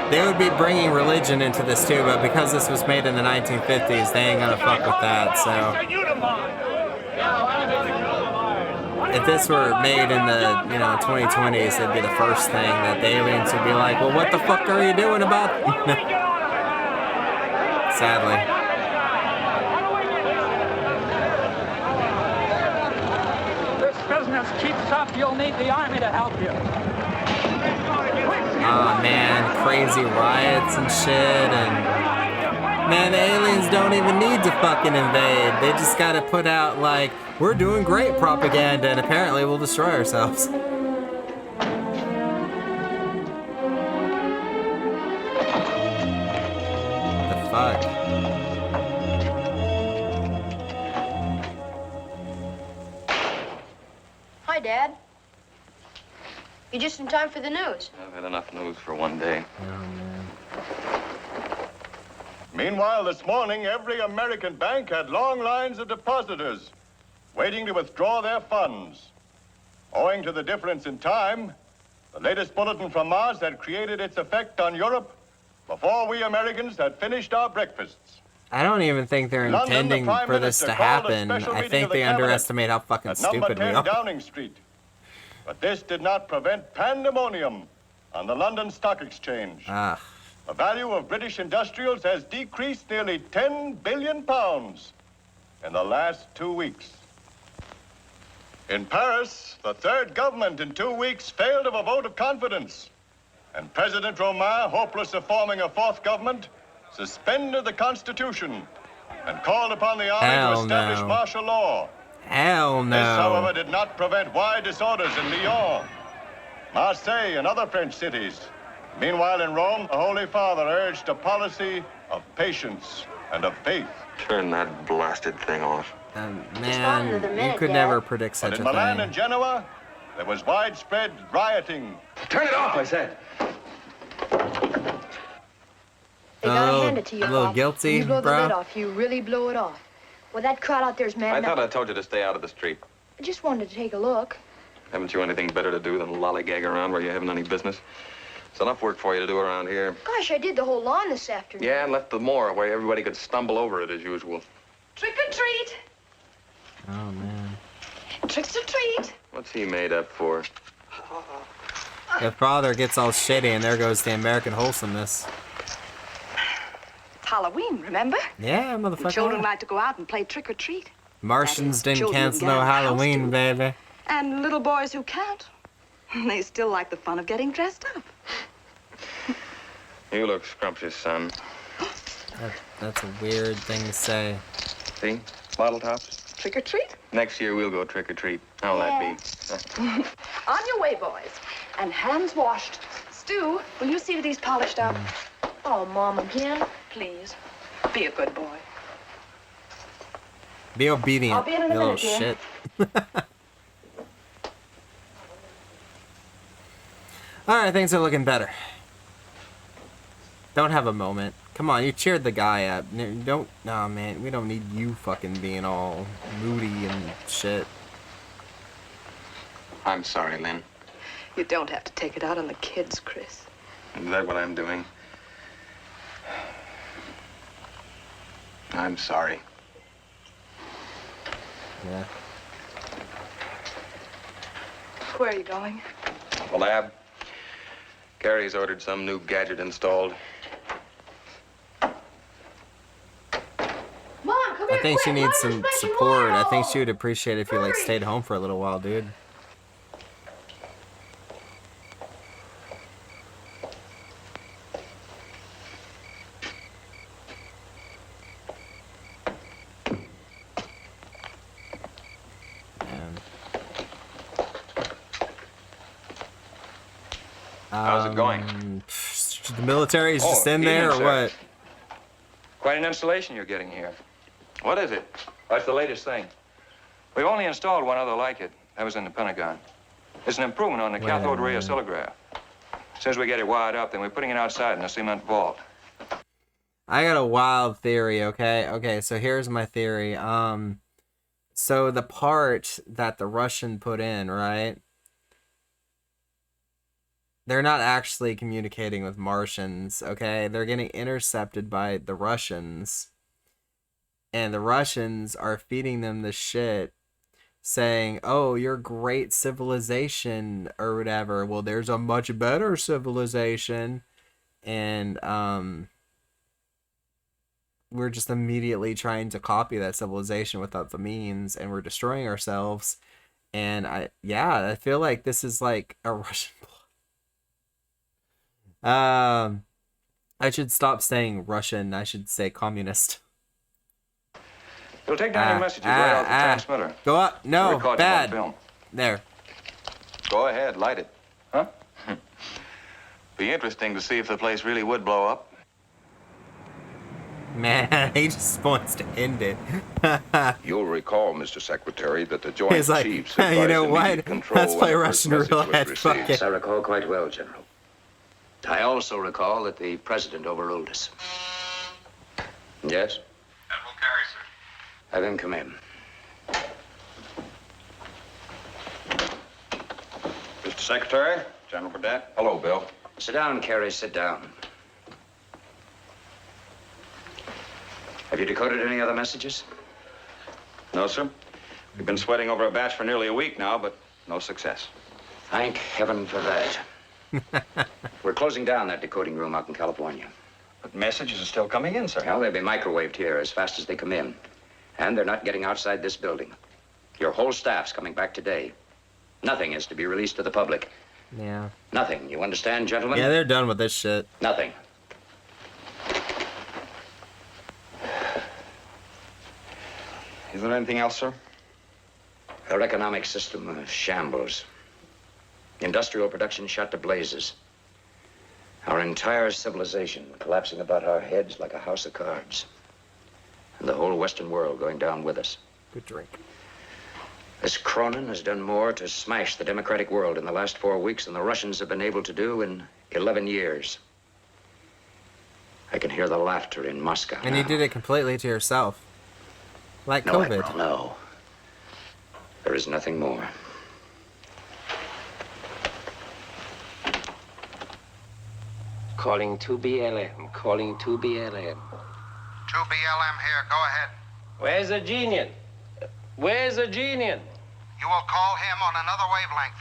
They would be bringing religion into this too, but because this was made in the 1950s, they ain't gonna fuck with that, so. If this were made in the, 2020s, it'd be the first thing that the aliens would be like, well, what the fuck are you doing about Sadly. This business keeps up, you'll need the army to help you. Oh man, crazy riots and shit, and man, the aliens don't even need to fucking invade. They just gotta put out like, we're doing great propaganda, and apparently we'll destroy ourselves. The fuck? Hi, Dad. You just in time for the news. I've had enough news for one day. Meanwhile, this morning, every American bank had long lines of depositors waiting to withdraw their funds. Owing to the difference in time, the latest bulletin from Mars had created its effect on Europe before we Americans had finished our breakfasts. I don't even think they're London, the intending Prime for this Minister to called a happen. special I meeting think of the they cabinet underestimate how fucking at number stupid we 10 are. Downing Street. But this did not prevent pandemonium on the London Stock Exchange. Ah. The value of British industrials has decreased nearly 10 billion pounds in the last 2 weeks. In Paris, the third government in 2 weeks failed of a vote of confidence. And President Romain, hopeless of forming a fourth government, suspended the Constitution and called upon the army Hell to establish no. martial law. Hell no. This, however, did not prevent wide disorders in Lyon, Marseille, and other French cities. Meanwhile, in Rome, the Holy Father urged a policy of patience and of faith. Turn that blasted thing off. Man, you could never predict such But a in Milan thing. and Genoa, there was widespread rioting. Turn it off, I said. They gotta hand it to you, a little Pop. guilty, You blow the bro. lid off. You really blow it off. Well, that crowd out there's mad I enough. thought I told you to stay out of the street. I just wanted to take a look. Haven't you anything better to do than lollygag around where you haven't any business? It's enough work for you to do around here. Gosh, I did the whole lawn this afternoon. Yeah, and left the moor where everybody could stumble over it as usual. Trick or treat. Oh, man. Tricks or treat. What's he made up for? If father gets all shitty, and there goes the American wholesomeness. Halloween, remember? Yeah, The motherfucker. children like to go out and play trick or treat. Martians didn't children cancel get no out of the house Halloween, baby. And little boys who can't, they still like the fun of getting dressed up. You look scrumptious, son. That's a weird thing to say. See? Bottle tops? Trick or treat? Next year we'll go trick or treat. How'll that be? On your way, boys. And hands washed. Stu, will you see to these polished up? Oh, Mom, again? Please. Be a good boy. Be obedient, I'll be in a you little minute, dear. shit. Alright, things are looking better. Don't have a moment. Come on, you cheered the guy up. Don't, nah, man, we don't need you fucking being all moody and shit. I'm sorry, Lynn. You don't have to take it out on the kids, Chris. Is that what I'm doing? I'm sorry. Yeah. Where are you going? The lab. Carrie's ordered some new gadget installed. Mom, come I think she needs some support. I think she would appreciate it if you, like, stayed home for a little while, dude. How's it going? The military's just in evening, there, or sir. what? Quite an installation you're getting here. What is it? That's the latest thing. We've only installed one other like it. That was in the Pentagon. It's an improvement on the Wait a cathode ray minute. oscillograph. As soon as we get it wired up, then we're putting it outside in a cement vault. I got a wild theory, okay? Okay, so here's my theory. So the part that the Russian put in, right? They're not actually communicating with Martians, okay? They're getting intercepted by the Russians. And the Russians are feeding them the shit, saying, oh, you're great civilization, or whatever. Well, there's a much better civilization. And, we're just immediately trying to copy that civilization without the means, and we're destroying ourselves. And I feel like this is like a Russian plot. I should stop saying Russian. I should say communist. It'll take down your messages right off the transmitter. Go up. No, Record it on bad. film. There. Go ahead, light it. Huh? Be interesting to see if the place really would blow up. Man, he just wants to end it. You'll recall, Mr. Secretary, that the Joint He's like, Chiefs you advised know immediate what? control Let's when play the Russian first message was roulette. Fuck received. it. I recall quite well, General. I also recall that the president overruled us. Yes? Admiral Carey, sir. Have him come in. Mr. Secretary, General Burdett. Hello, Bill. Sit down, Carey, sit down. Have you decoded any other messages? No, sir. We've been sweating over a batch for nearly a week now, but no success. Thank heaven for that. We're closing down that decoding room out in California. But messages are still coming in, sir. Well, they'll be microwaved here as fast as they come in. And they're not getting outside this building. Your whole staff's coming back today. Nothing is to be released to the public. Yeah. Nothing. You understand, gentlemen? Yeah, they're done with this shit. Nothing. Is there anything else, sir? Our economic system shambles. Industrial production shot to blazes. Our entire civilization collapsing about our heads like a house of cards. And the whole Western world going down with us. Good drink. This Cronin has done more to smash the democratic world in the last 4 weeks than the Russians have been able to do in 11 years. I can hear the laughter in Moscow And now. you did it completely to yourself. Like No, COVID. Admiral, no. There is nothing more. Calling 2BLM, calling 2BLM. 2BLM here, go ahead. Where's the genius? Where's the genius? You will call him on another wavelength.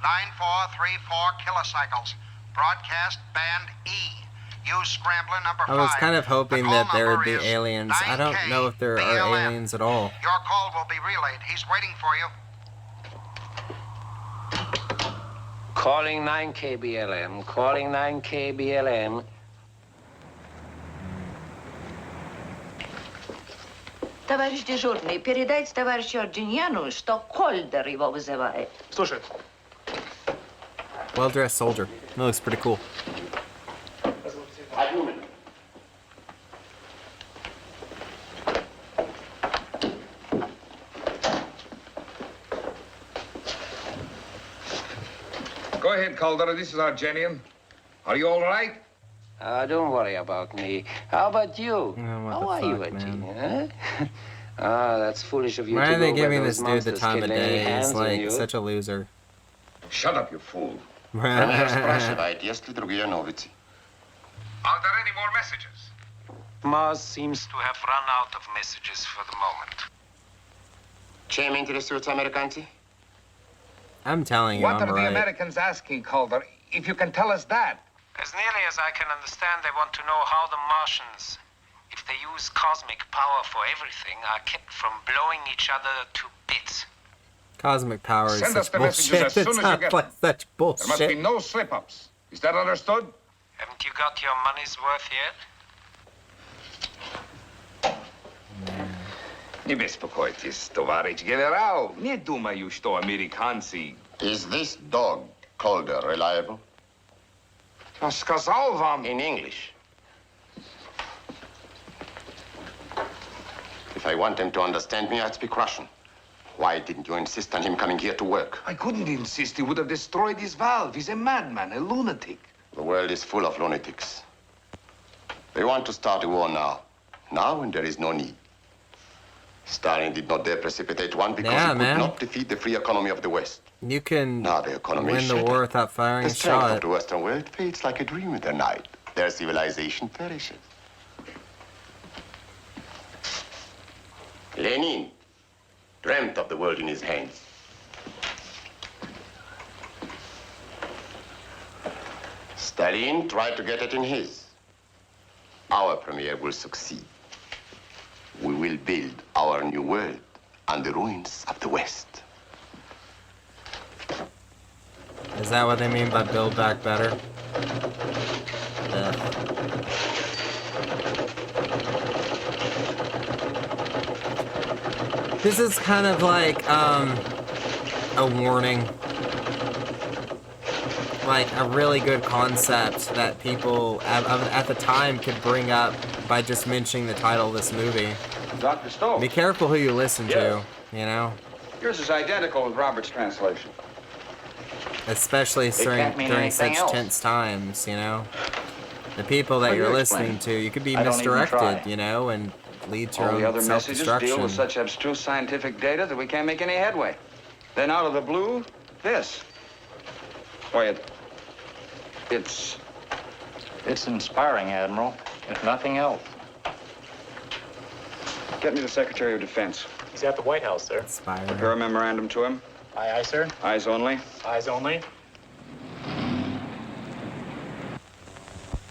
9434 kilocycles. Broadcast band E. Use scrambler number 5. I was kind of hoping The that call there would number be is aliens. I don't know if there are 9KBLM. aliens at all. Your call will be relayed. He's waiting for you. Calling 9KBLM, calling 9KBLM. Товарищ дежурный, передайте товарищу Арджиньяну, что Кольдер его вызывает. Слушай. Well-dressed soldier. That looks pretty cool. Go ahead, Calder. This is Argenian. Are you all right? Don't worry about me. How about you? How are you, Arjun? Huh? That's foolish of you Why to are they go where giving those this dude the monsters time can of lay day? hands He's on like you. such a loser. Shut up, you fool. Меня спрашивает, есть ли другие новости? Are there any more messages? Mars seems to have run out of messages for the moment. Чем интересуются американцы? I'm telling you, What I'm are the right. Americans asking, Calder? If you can tell us that. As nearly as I can understand, they want to know how the Martians, if they use cosmic power for everything, are kept from blowing each other to bits. Cosmic power is Send us such the messages bullshit. as soon It's as you not get like them. such There must be bullshit. no slip-ups. Is that understood? Haven't you got your money's worth yet? Не беспокойтесь, товарищ генерал. Не думаю, что американцы... Is this dog, Calder, reliable? Я сказал вам... In English. If I want him to understand me, I'd speak Russian. Why didn't you insist on him coming here to work? I couldn't insist. He would have destroyed his valve. He's a madman, a lunatic. The world is full of lunatics. They want to start a war now. Now, when there is no need. Stalin did not dare precipitate one because he could not defeat the free economy of the West. You can Now the economy win is the shattered. war without firing The a strength of shot. the Western world fades like a dream in the night. Their civilization perishes. Lenin dreamt of the world in his hands. Stalin tried to get it in his. Our premier will succeed. We will build our new world on the ruins of the West. Is that what they mean by build back better? This is kind of like a warning. Like a really good concept that people at the time could bring up by just mentioning the title of this movie. Dr. Stowe. Be careful who you listen to, Yeah. you know? Yours is identical with Robert's translation. Especially It during, can't mean during anything such else. tense times, you know? The people that Well, you're you listening explain. to, you could be I don't even misdirected, try. you know, and lead to your All the own other messages deal self-destruction. with such abstruse scientific data that we can't make any headway. Then out of the blue, this. Why, it's inspiring, Admiral, if nothing else. Get me the Secretary of Defense. He's at the White House, sir. Prepare a memorandum to him. Aye, aye, sir. Eyes only. Eyes only.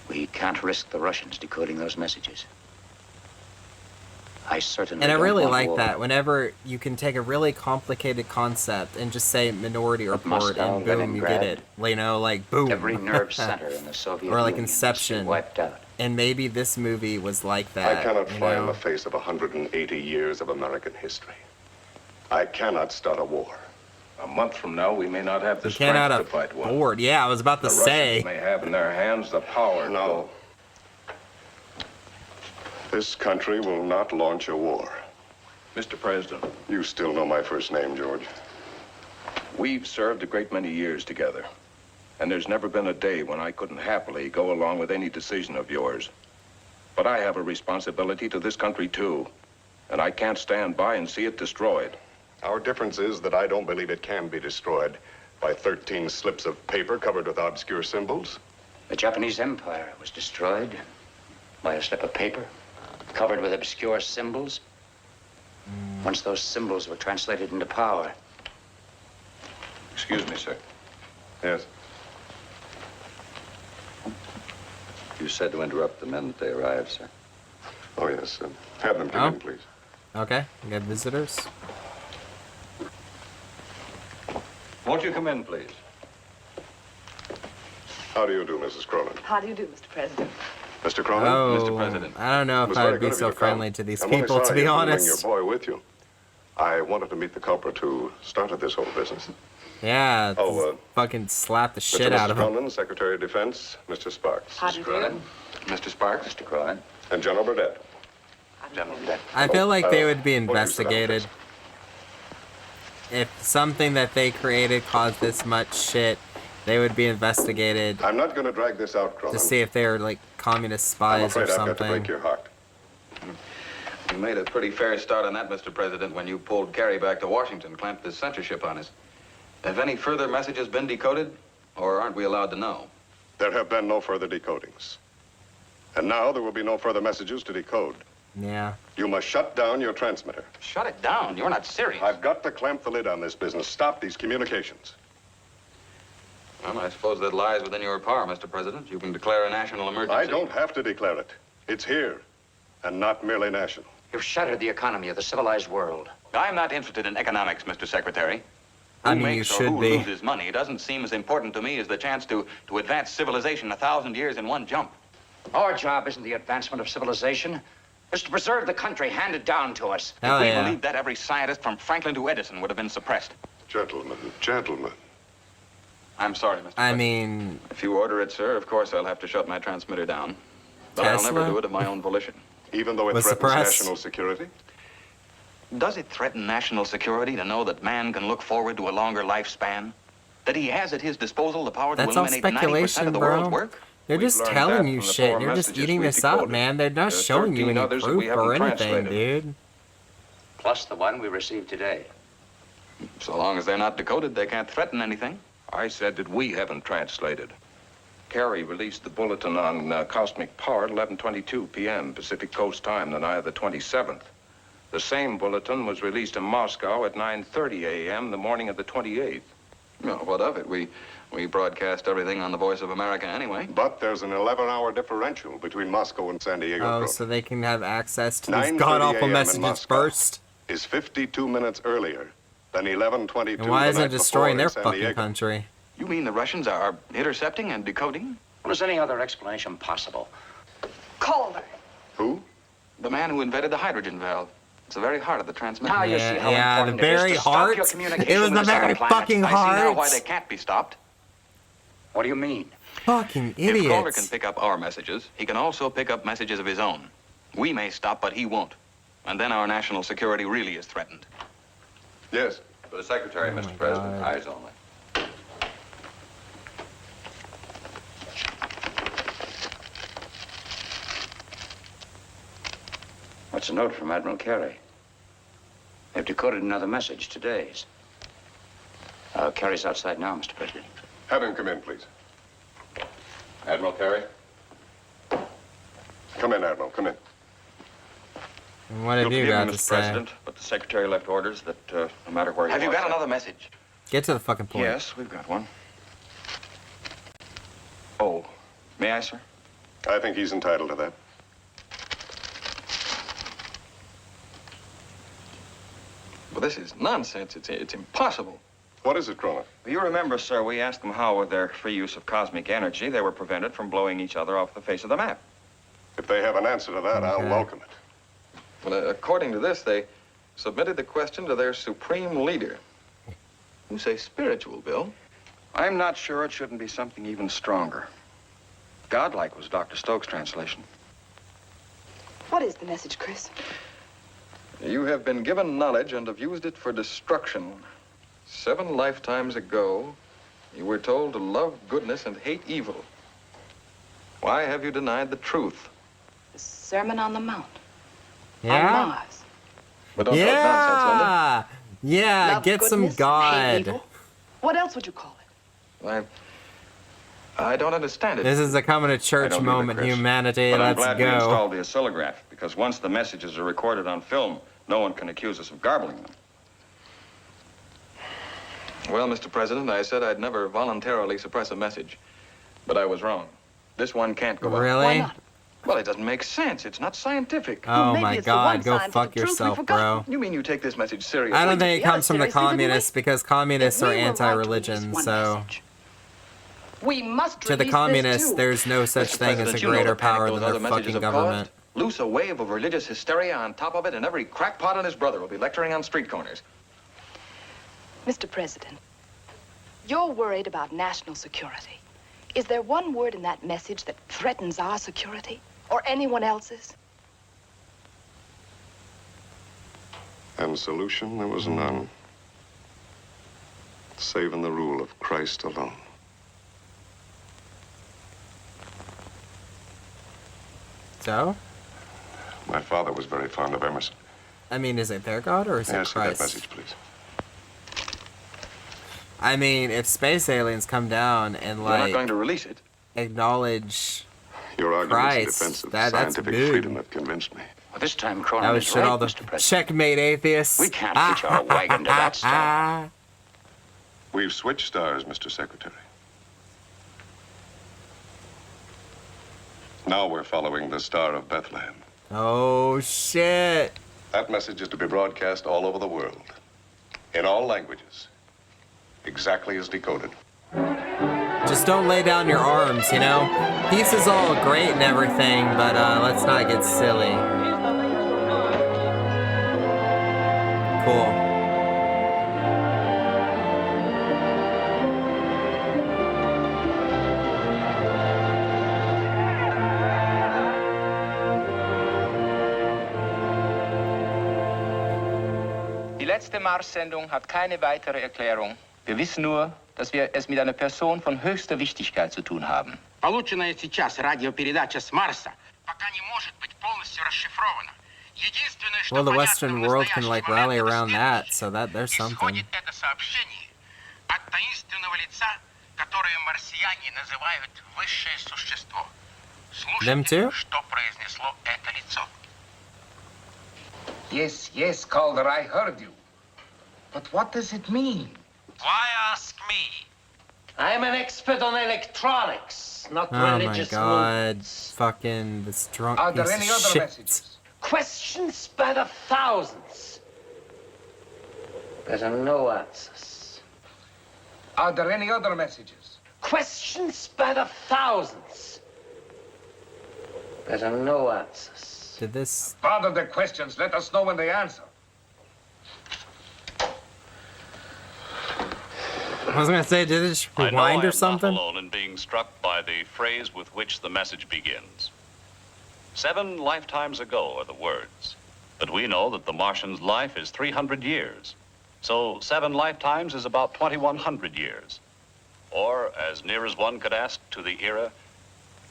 We can't risk the Russians decoding those messages. I certainly And I don't really want like war. that whenever you can take a really complicated concept and just say Minority Report Moscow, and boom, you get Leningrad, it. You know, like boom. Every nerve center in the Soviet Or like Union Inception. must be wiped out. And maybe this movie was like that. I cannot you fly in know? the face of 180 years of American history. I cannot start a war. A month from now, we may not have the You can't strength out to of fight one. board. Yeah, I was about to The say. Russians may have in their hands the power. No. This country will not launch a war. Mr. President. You still know my first name, George. We've served a great many years together. And there's never been a day when I couldn't happily go along with any decision of yours. But I have a responsibility to this country, too. And I can't stand by and see it destroyed. Our difference is that I don't believe it can be destroyed by 13 slips of paper covered with obscure symbols. The Japanese Empire was destroyed by a slip of paper covered with obscure symbols. Once those symbols were translated into power. Excuse me, sir. Yes. You said to interrupt the men that they arrived, sir. Oh, yes. Have them come in, please. Okay, we got visitors. Won't you come in, please? How do you do, Mrs. Cronin? How do you do, Mr. President? Mr. Cronin? Oh, Mr. President. I don't know if I would be so friendly to these people, to be honest. Bring your boy with you. I wanted to meet the culprit who started this whole business. Yeah, fucking slap the shit out of him. Mr. Cronin, Secretary of Defense, Mr. Sparks. How do you do? Mr. Sparks. Mr. Cronin. And General Burdett. General Burdett. I feel like they would be investigated. If something that they created caused this much shit, they would be investigated. I'm not going to drag this out, Cronin. To see if they were like communist spies or I'm afraid I've got to something. break your heart. You made a pretty fair start on that, Mr. President, when you pulled Kerry back to Washington, clamped this censorship on us. Have any further messages been decoded, or aren't we allowed to know? There have been no further decodings. And now there will be no further messages to decode. Yeah. You must shut down your transmitter. Shut it down. You're not serious. I've got to clamp the lid on this business. Stop these communications. Well, I suppose that lies within your power, Mr. President. You can declare a national emergency. I don't have to declare it. It's here, and not merely national. You've shattered the economy of the civilized world. I'm not interested in economics, Mr. Secretary. I Who mean, you makes or should who be. loses money doesn't seem as important to me as the chance to advance civilization 1,000 years in one jump. Our job isn't the advancement of civilization. It's to preserve the country handed down to us. Hell If we yeah. believed that, every scientist from Franklin to Edison would have been suppressed. Gentlemen, gentlemen. I'm sorry, Mr. I mean, If you order it, sir, of course I'll have to shut my transmitter down. But I'll never Tesla? do it of my own volition. Even though it Was threatens suppressed. national security? Does it threaten national security to know that man can look forward to a longer lifespan? That he has at his disposal the power that's to all eliminate 90% speculation, of the world's bro. work? They're just learned telling that you from the shit. four You're just messages eating we this up, decoded. man. They're not There are showing you 13 any others that proof we haven't or anything, translated. dude. Plus the one we received today. So long as they're not decoded, they can't threaten anything. I said that we haven't translated. Kerry released the bulletin on cosmic power at 11:22 p.m. Pacific Coast time the night of the 27th. The same bulletin was released in Moscow at 9:30 a.m. the morning of the 28th. Well, what of it? We broadcast everything on the Voice of America anyway. But there's an 11-hour differential between Moscow and San Diego. Oh, Cronin. so they can have access to these 9:30 god-awful a.m. in messages Moscow first. Is 52 minutes earlier than 11:22 And why the isn't night it destroying before their in San fucking Diego. country? You mean the Russians are intercepting and decoding? Well, is any other explanation possible? Calder. Who? The man who invented the hydrogen valve. It's the very heart of the transmitter. Now you see how Yeah, the important it is very to stop heart. your communication It was with the the very other planets. fucking I see now why heart. they can't be stopped. What do you mean? Fucking If Calder can idiots. pick up our messages, he can also pick up messages of his own. We may stop, but he won't. And then our national security really is threatened. Yes. For the Secretary, Oh my Mr. President, God. eyes only. What's a note from Admiral Carey? They've decoded another message, today's. Carey's outside now, Mr. President. Have him come in, please. Admiral Kerry? Come in, Admiral. Come in. And what have you You'll got forgive me, to Mr. say? President, but the Secretary left orders that no matter where Have you got another message? Get to the fucking point. Yes, we've got one. Oh, may I, sir? I think he's entitled to that. Well, this is nonsense. It's impossible. What is it, Cronin? You remember, sir, we asked them how, with their free use of cosmic energy, they were prevented from blowing each other off the face of the map. If they have an answer to that, I'll welcome it. Well, according to this, they submitted the question to their supreme leader. You say spiritual, Bill. I'm not sure it shouldn't be something even stronger. Godlike was Dr. Stokes' translation. What is the message, Chris? You have been given knowledge and have used it for destruction. 7 lifetimes ago, you were told to love goodness and hate evil. Why have you denied the truth? The Sermon on the Mount. Yeah? On Mars. But don't talk nonsense, Linda. Yeah, Love get some goodness, hate God. evil. What else would you call it? I don't understand it. This is a coming to I church don't either, moment, Chris. humanity. But I'm Let's glad we go. installed the oscillograph, because once the messages are recorded on film, no one can accuse us of garbling them. Well, Mr. President, I said I'd never voluntarily suppress a message. But I was wrong. This one can't go up. Really? Why not? Well, it doesn't make sense. It's not scientific. Oh my God, go fuck yourself, bro. You mean you take this message seriously? I don't think it comes from the communists because communists are anti-religion, so... We must To the communists, there's no such Mr. thing as a President, you know greater the panic power those than other their messages fucking have government. caused? Loose a wave of religious hysteria on top of it, and every crackpot and his brother will be lecturing on street corners. Mr. President, you're worried about national security. Is there one word in that message that threatens our security or anyone else's? And solution, there was none. Save in the rule of Christ alone. So? My father was very fond of Emerson. I mean, is it their God or is it Yes, that Christ? message, please. I mean, if space aliens come down and We're not like going to release it. acknowledge Your arguments in Christ, defense of that's scientific big. freedom have convinced me. Well, this time That Cronin would is shit right, all the Mr. President. checkmate atheists. We can't hitch our wagon to that star. We've switched stars, Mr. Secretary. Now we're following the Star of Bethlehem. Oh shit! That message is to be broadcast all over the world, in all languages, exactly as decoded. Just don't lay down your arms, you know? Peace is all great and everything, but let's not get silly. Cool. Die letzte Mars-Sendung hat keine weitere Erklärung. Wir wissen nur, dass wir es mit einer Person von höchster Wichtigkeit zu tun haben. Полученная сейчас радиопередача с Марса пока не может быть полностью расшифрована. Единственное, что Well, the понятно Western в world can настоящий like момент rally around that, so that there's something. исходит это сообщение от таинственного лица, которое марсиане называют высшее существо. Them too? Что произнесло это лицо? Yes, Calder, I heard you. But what does it mean? Why ask me? I'm an expert on electronics, not Oh my religious god. movements. Fucking this drunk Are there piece any of other shit. messages? Questions by the thousands. There are no answers. Are there any other messages? Questions by the thousands. There are no answers. Did this... Bother the questions. Let us know when they answer. I was gonna say, did it just I know rewind I or am something? not alone in being struck by the phrase with which the message begins. 7 lifetimes ago are the words. But we know that the Martian's life is 300 years. So 7 lifetimes is about 2,100 years. Or, as near as one could ask, to the era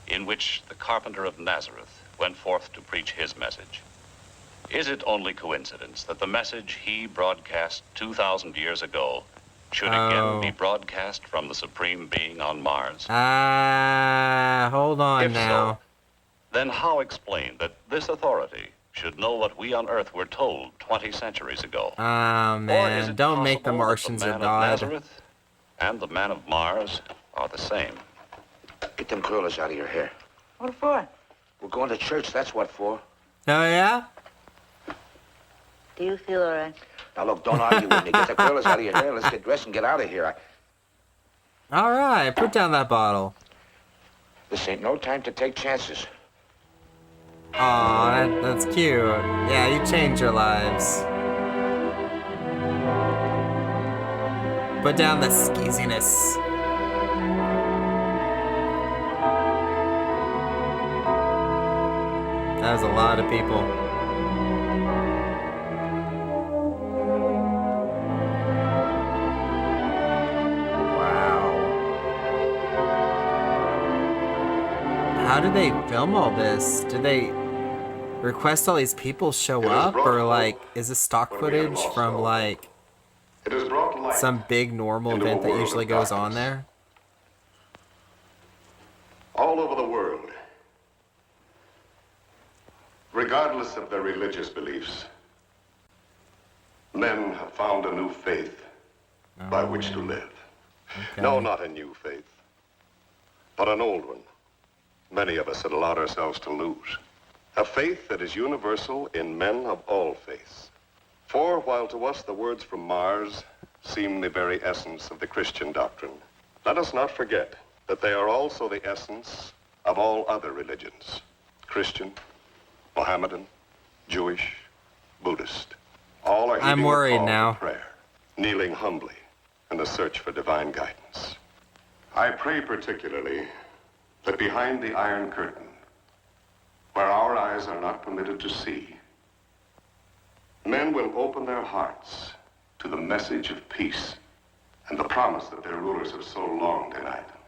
in which the carpenter of Nazareth went forth to preach his message. Is it only coincidence that the message he broadcast 2,000 years ago should again be broadcast from the Supreme Being on Mars? Hold on If now. so, then how explain that this authority should know what we on Earth were told 20 centuries ago? Oh man, don't make the Martians the a man of god. Nazareth and the man of Mars are the same. Get them curlers out of your hair. What for? We're going to church, that's what for. Oh yeah? Do you feel all right? Now look, don't argue with me. Get the curlers out of your hair. Let's get dressed and get out of here. Alright, put down that bottle. This ain't no time to take chances. Aw, that's cute. Yeah, you change your lives. Put down the skeeziness. That was a lot of people. Wow. How do they film all this? Do they request all these people show up? Or like, is this stock footage from like some big normal event that usually goes on there? All over the world, regardless of their religious beliefs, men have found a new faith by which to live. Okay. No, not a new faith, but an old one. Many of us had allowed ourselves to lose. A faith that is universal in men of all faiths. For while to us the words from Mars seem the very essence of the Christian doctrine, let us not forget that they are also the essence of all other religions. Christian, Mohammedan, Jewish, Buddhist. All are I'm heeding the worried call now. to prayer, kneeling humbly in the search for divine guidance. I pray particularly that behind the Iron Curtain, where our eyes are not permitted to see, men will open their hearts to the message of peace and the promise that their rulers have so long denied them.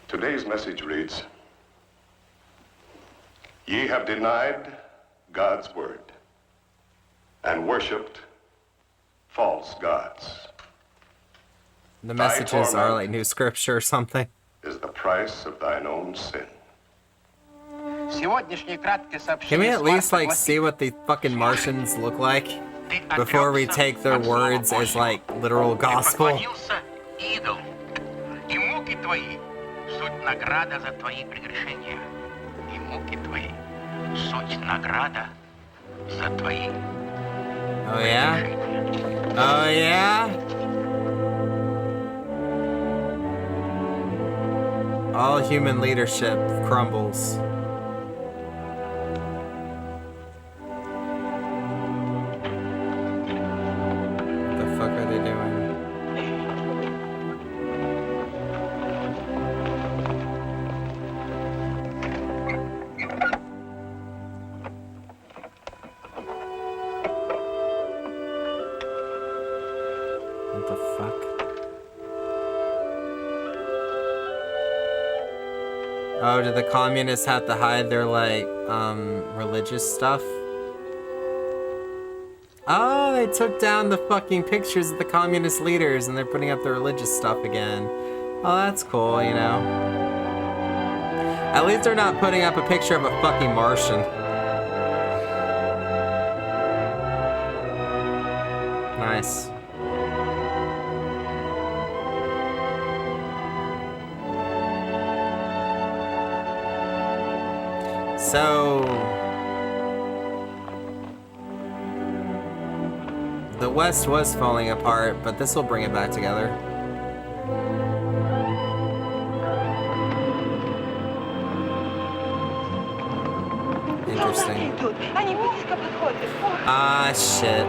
Today's message reads, "Ye have denied God's word and worshipped false gods. The messages are like new scripture or something. Is the price of thine own sin." Can we at least like see what the fucking Martians look like before we take their words as like literal gospel? Идол, и муки твои суть награда за твои прегрешения, и муки твои суть награда за твои. Oh yeah? Oh yeah? All human leadership crumbles. What the fuck are they doing? What the fuck? Oh, do the communists have to hide their, like, religious stuff? Oh, they took down the fucking pictures of the communist leaders and they're putting up the religious stuff again. Oh, that's cool, you know. At least they're not putting up a picture of a fucking Martian. Nice. So, the West was falling apart, but this will bring it back together. Interesting. Ah, shit.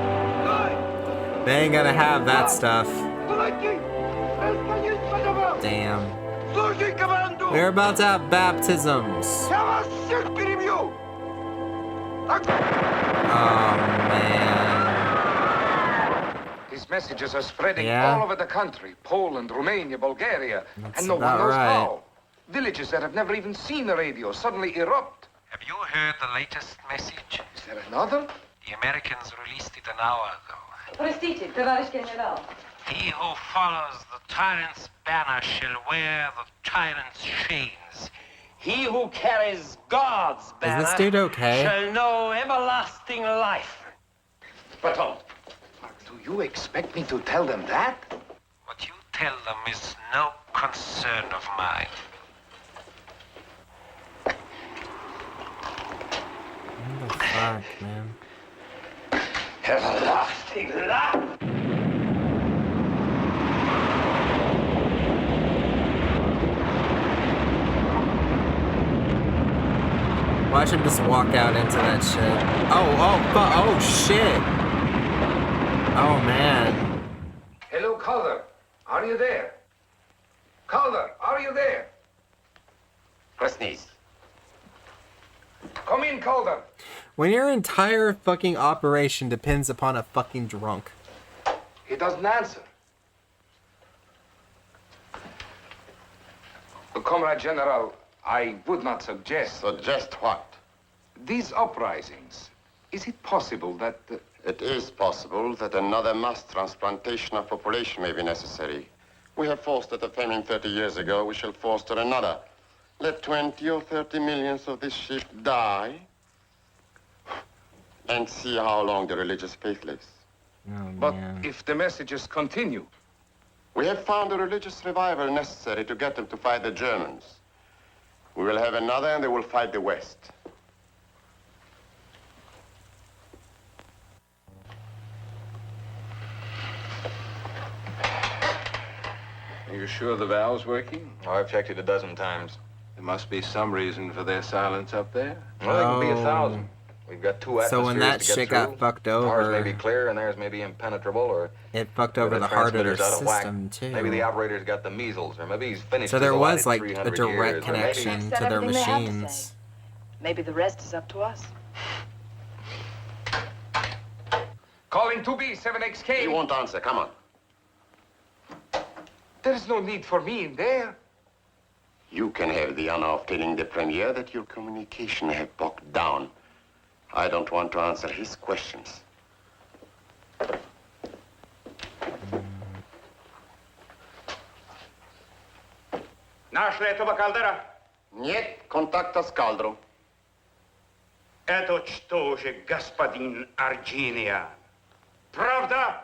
They ain't gonna have that stuff. Damn. We're about to have baptisms. Oh, man. These messages are spreading Yeah. all over the country. Poland, Romania, Bulgaria. That's and no one about knows right. how. Villages that have never even seen the radio suddenly erupt. Have you heard the latest message? Is there another? The Americans released it an hour ago. Простите, товарищ генерал. He who follows the tyrant's banner shall wear the tyrant's chains. He who carries God's banner Is this dude okay? shall know everlasting life. Baton, do you expect me to tell them that? What you tell them is no concern of mine. What the fuck, man? Everlasting life. Watch him just walk out into that shit. Oh shit. Oh man. Hello, Calder. Are you there? Calder, are you there? Press knees. Come in, Calder. When your entire fucking operation depends upon a fucking drunk. He doesn't answer. Comrade General, I would not suggest... Suggest what? These uprisings. Is it possible that... It is possible that another mass transplantation of population may be necessary. We have fostered a famine 30 years ago. We shall foster another. Let 20 or 30 millions of this sheep die, and see how long the religious faith lives. But if the messages continue... We have found a religious revival necessary to get them to fight the Germans. We will have another, and they will fight the West. Are you sure the valve's working? Oh, I've checked it a dozen times. There must be some reason for their silence up there. Well, there can be 1,000. We've got 2 atmospheres So when that to get shit through. got fucked Ours may over, be clear and theirs may be impenetrable, or it fucked over the heart of their transmitter's out of whack. system too. Maybe the operator's got the measles, or maybe he's finished. So there his was allotted like a 300 direct years, or connection maybe... to their everything they have to machines. say. Maybe the rest is up to us. Calling 2B, 7XK. He won't answer. Come on. There is no need for me in there. You can have the honor of telling the Premier that your communication have bogged down. I don't want to answer his questions. Нашли этого Калдера? Нет, контакта с Калдру. Это что же, господин Арджиния? Правда?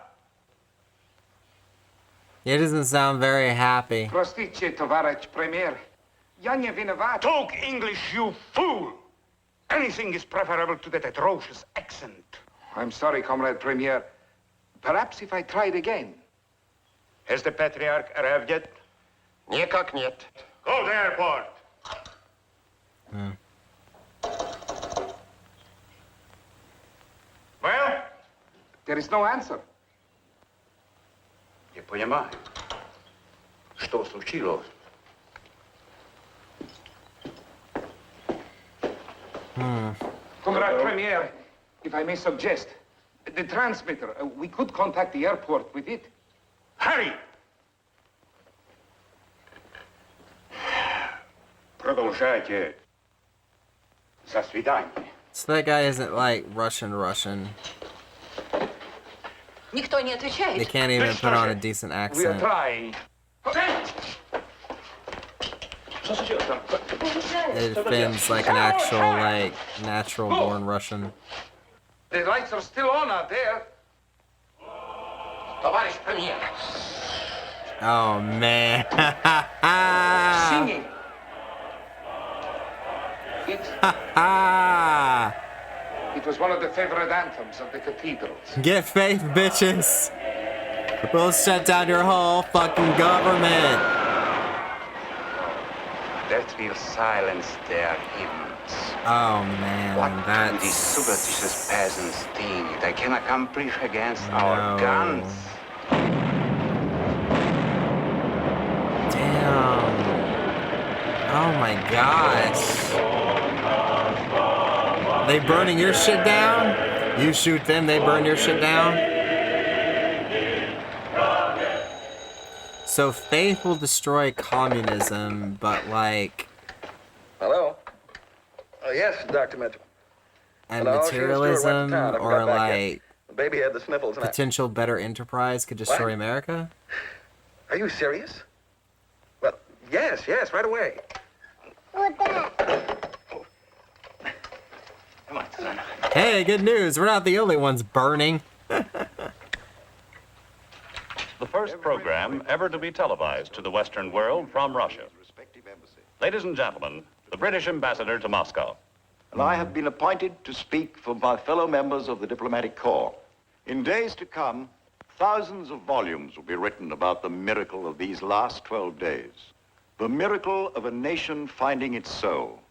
He doesn't sound very happy. Простите, товарищ премьер. Я не виноват. Talk English, you fool! Anything is preferable to that atrocious accent. I'm sorry, Comrade Premier. Perhaps if I tried again. Has the Patriarch arrived yet? Никак нет. Go to the airport. Well? There is no answer. Не понимаю. Что случилось? Comrade Premier, if I may suggest, the transmitter, we could contact the airport with it. Hurry! Продолжайте. До свидания. So that guy isn't like Russian. Никто не отвечает. They can't even put on a decent We are accent. trying. It offends like an actual, like, natural-born Russian. The lights are still on out there. Товарищ Premier. Oh, man. Singing. It was one of the favorite anthems of the cathedrals. Get faith, bitches. We'll shut down your whole fucking government. That will silence their hymns. Oh, man, What can these that's... superstitious peasants think they can accomplish against our guns? Damn. Oh, my gosh. They burning your shit down? You shoot them, they burn your shit down? So faith will destroy communism, but like... Hello? Yes, Dr. Mitchell. And Hello, she was steward, went to materialism, town. I haven't or got back yet. like... The baby had the sniffles. And potential better enterprise could destroy What? America? Are you serious? Well, yes, right away. Come on, son. Hey, good news. We're not the only ones burning. The first program ever to be televised to the Western world from Russia. Ladies and gentlemen, the British ambassador to Moscow. And I have been appointed to speak for my fellow members of the diplomatic corps. In days to come, thousands of volumes will be written about the miracle of these last 12 days. The miracle of a nation finding its soul.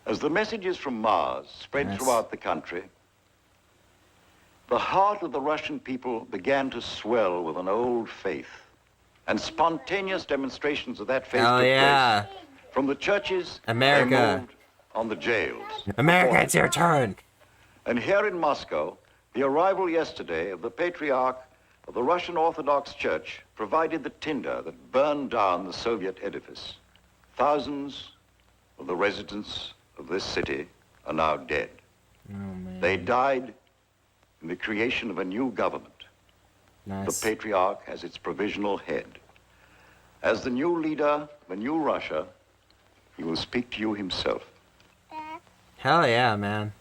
As the messages from Mars spread throughout the country, the heart of the Russian people began to swell with an old faith, and spontaneous demonstrations of that faith took place. From the churches, America. they moved on the jails. America, it's your turn. And here in Moscow, the arrival yesterday of the Patriarch of the Russian Orthodox Church provided the tinder that burned down the Soviet edifice. Thousands of the residents of this city are now dead. Oh, man. They died in the creation of a new government. Nice. The Patriarch as its provisional head. As the new leader of a new Russia, he will speak to you himself. Hell yeah, man.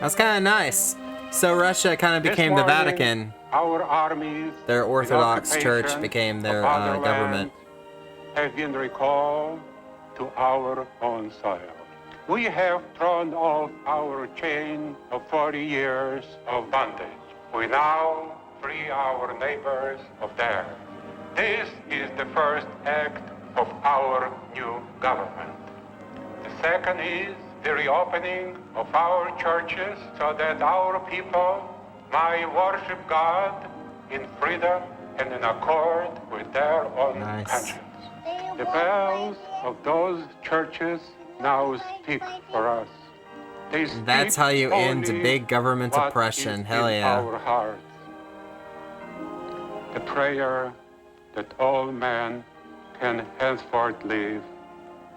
That's kind of nice. So Russia kind of became the Vatican. Our armies, Their Orthodox Church became their government. Have been recalled to our own soil. We have thrown off our chain of 40 years of bondage. We now free our neighbors of theirs. This is the first act of our new government. The second is the reopening of our churches so that our people might worship God in freedom and in accord with their own conscience. The bells of those churches now speak for us. They speak That's how you end only big government what oppression. is Hell in yeah. our hearts. The prayer that all men can henceforth live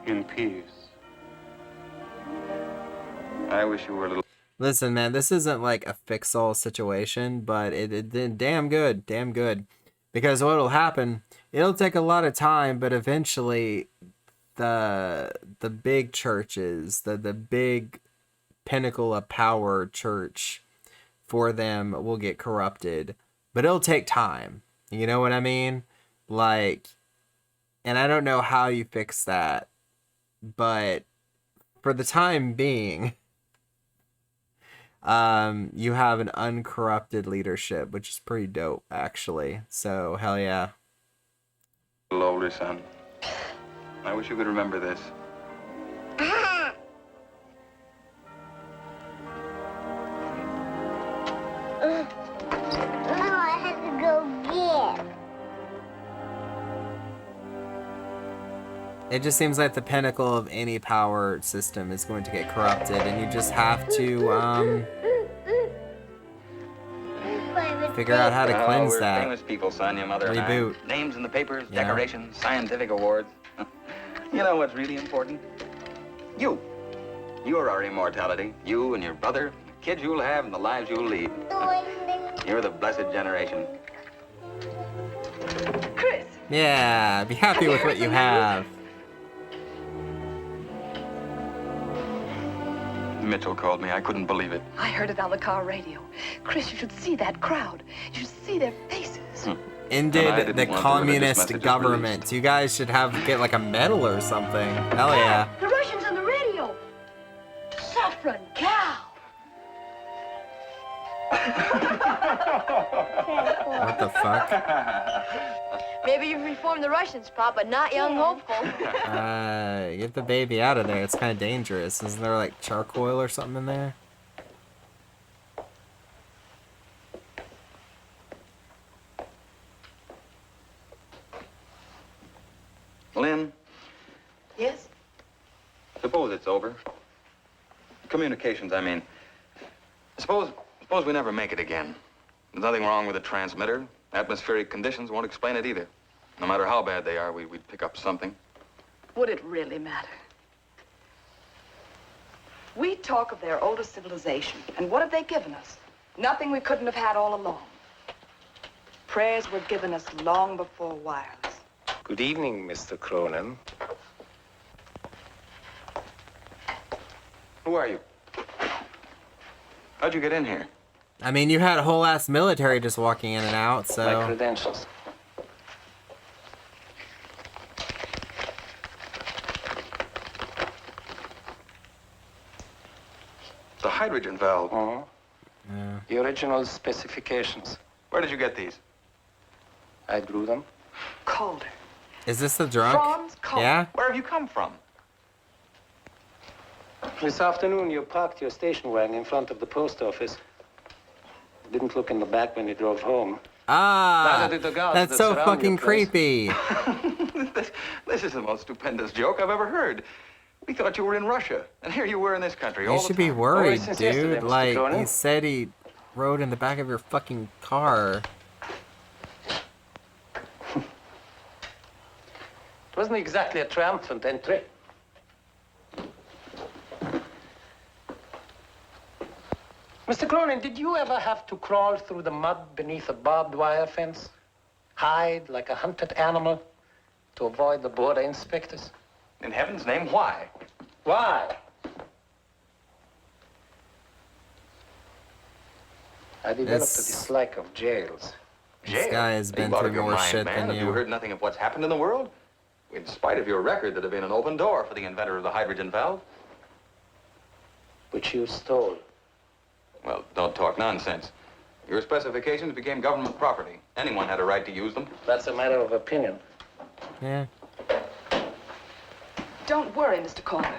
in peace. I wish you were a little... Listen, man, this isn't like a fix-all situation, but it did damn good, damn good. Because what'll happen, it'll take a lot of time, but eventually the big churches, the big pinnacle of power church for them will get corrupted. But it'll take time. You know what I mean? Like, and I don't know how you fix that, but for the time being, you have an uncorrupted leadership, which is pretty dope, actually. So, hell yeah. A little older, son. I wish you could remember this. I have to go get. It just seems like the pinnacle of any power system is going to get corrupted, and you just have to figure out how to cleanse we're that. famous people, son, your mother and I. Reboot. Names in the papers, Yeah. decorations, scientific awards. You know what's really important? You. You're our immortality. You and your brother, the kids you'll have, and the lives you'll lead. You're the blessed generation. Chris! Yeah, be happy with what you have. Mitchell called me. I couldn't believe it. I heard it on the car radio. Chris, you should see that crowd. You should see their faces. Ended the communist government. You guys should get like a medal or something. Hell yeah. The Russians on the radio. Saffron cow. What the fuck? Maybe you've reformed the Russians, Pop, but not young hopeful. Get the baby out of there. It's kind of dangerous. Isn't there like charcoal or something in there? Lynn, Yes? suppose it's over. Communications, I mean. Suppose we never make it again. There's nothing wrong with the transmitter. Atmospheric conditions won't explain it either. No matter how bad they are, we'd pick up something. Would it really matter? We talk of their older civilization, and what have they given us? Nothing we couldn't have had all along. Prayers were given us long before wireless. Good evening, Mr. Cronin. Who are you? How'd you get in here? I mean, you had a whole ass military just walking in and out, My so. credentials. The hydrogen valve. Uh-huh. The original specifications. Where did you get these? I drew them. Calder. Is this the drunk? Yeah? Where have you come from? This afternoon, you parked your station wagon in front of the post office. Didn't look in the back when you drove home. Ah, Neither did the guards that's that so surround fucking your place. creepy. This is the most stupendous joke I've ever heard. We thought you were in Russia, and here you were in this country all You the should be time. worried, since yesterday, dude. Mr. Like, Cronin. he said he rode in the back of your fucking car. It wasn't exactly a triumphant entry. Mr. Cronin, did you ever have to crawl through the mud beneath a barbed wire fence? Hide like a hunted animal to avoid the border inspectors? In heaven's name, why? Why? I developed a dislike of jails. This guy has been You out through of your more mind, shit man. than Have you you. heard nothing of what's happened in the world? In spite of your record, there'd have been an open door for the inventor of the hydrogen valve. Which you stole. Well, don't talk nonsense. Your specifications became government property. Anyone had a right to use them. That's a matter of opinion. Yeah. Don't worry, Mr. Calder.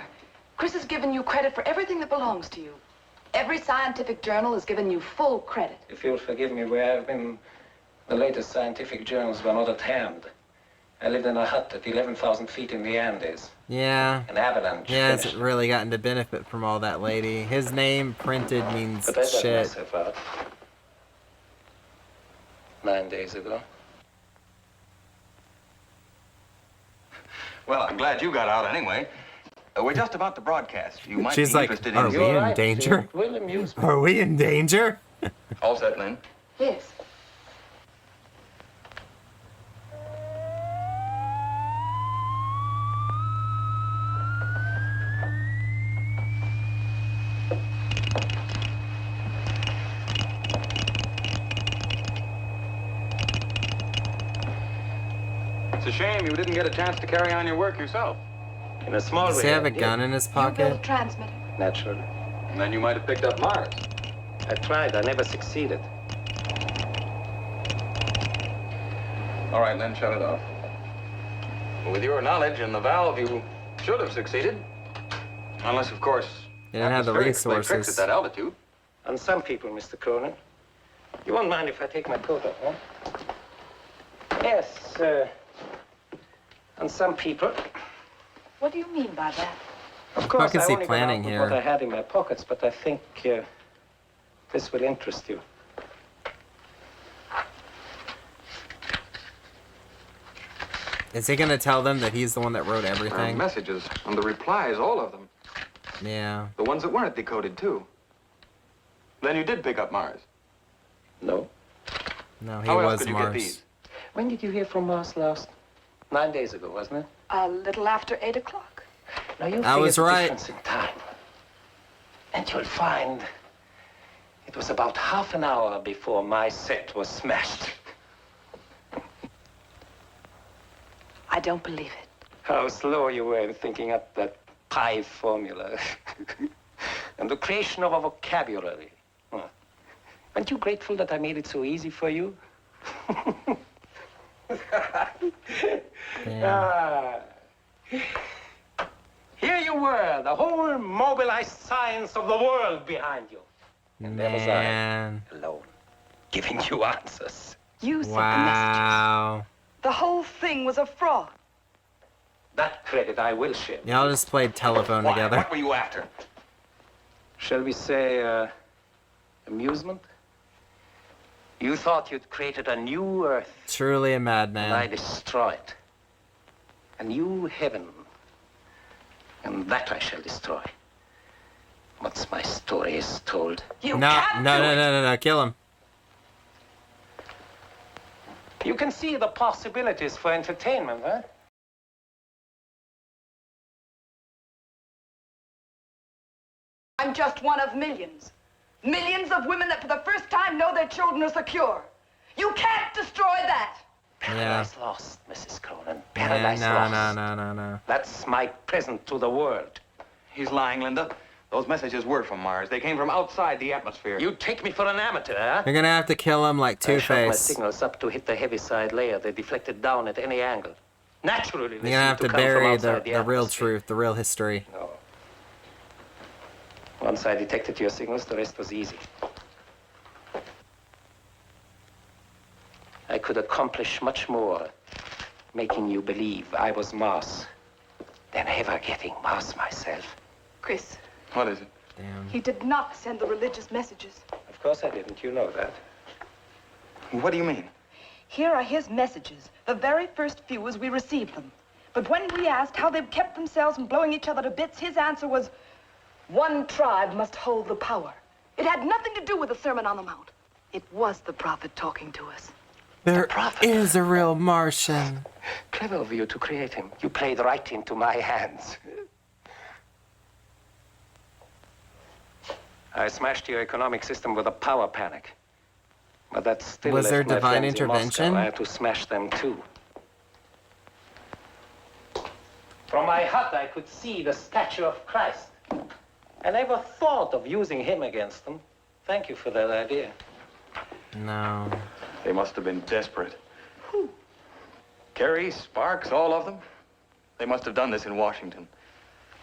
Chris has given you credit for everything that belongs to you. Every scientific journal has given you full credit. If you'll forgive me, where I've been, the latest scientific journals were not at hand. I lived in a hut at 11,000 feet in the Andes. Yeah. An avalanche. He hasn't really gotten to benefit from all that, lady. His name printed means But I dug shit. myself out 9 days ago. Well, I'm glad you got out anyway. We're just about to broadcast. You might She's be like, interested are in... we in danger? Will amuse me. Are we in danger? All set, Lynn. Yes. It's a shame you didn't get a chance to carry on your work yourself. In a small Does way. he have I a did. gun in his You built a pocket? transmitter. Naturally. And then you might have picked up Mars. I tried. I never succeeded. All right, Lynn, shut it off. With your knowledge and the valve, you should have succeeded. Unless, of course, You didn't have the atmospherics play tricks at resources. that altitude. On some people, Mr. Cronin. You won't mind if I take my coat off, huh? Yes, on some people. What do you mean by that? Of course, is I he only went planning out with here? what I had in my pockets, but I think this will interest you. Is he gonna tell them that he's the one that wrote everything? Messages and the replies, all of them. Yeah. The ones that weren't decoded, too. Then you did pick up Mars. No. No, he How else was could you get Mars. these? When did you hear from Mars last? 9 days ago, wasn't it? A little after 8 o'clock. Now you I was figure the right. difference in time. And you'll find it was about half an hour before my set was smashed. I don't believe it. How slow you were in thinking up that pi formula. And the creation of a vocabulary. Huh. Aren't you grateful that I made it so easy for you? Ah. Here you were, the whole mobilized science of the world behind you. And there was Man. I, alone, giving you answers. You sent the messages. Wow. The whole thing was a fraud. That credit I will share. Y'all just played telephone Why? together. What were you after? Shall we say, amusement? You thought you'd created a new Earth, Truly a and I madman. destroy it. A new heaven, and that I shall destroy. Once my story is told. You No, can't no, do no, it. no, no, no, kill him. You can see the possibilities for entertainment, huh? I'm just one of millions. Millions of women that for the first time know their children are secure. You can't destroy that. Yeah. Paradise lost, Mrs. Cronin. Yeah, Paradise lost. no. That's my present to the world. He's lying, Linda. Those messages were from Mars. They came from outside the atmosphere. You take me for an amateur, huh? You're gonna have to kill him like I shot my Two-Face. signals up to hit the heavy side layer. They deflected down at any angle. Naturally, You're gonna have to bury the real truth, the real history. No. Once I detected your signals, the rest was easy. I could accomplish much more making you believe I was Mars than ever getting Mars myself. Chris. What is it? Damn. He did not send the religious messages. Of course I didn't. You know that. What do you mean? Here are his messages, the very first few as we received them. But when we asked how they've kept themselves from blowing each other to bits, his answer was, one tribe must hold the power. It had nothing to do with the Sermon on the Mount. It was the prophet talking to us. There is a real Martian. Clever of you to create him. You played right into my hands. I smashed your economic system with a power panic. But that still Was left there my divine friends in intervention? Moscow. I had to smash them too. From my hut, I could see the statue of Christ. I never thought of using him against them. Thank you for that idea. No. They must have been desperate. Kerry, Sparks, all of them. They must have done this in Washington.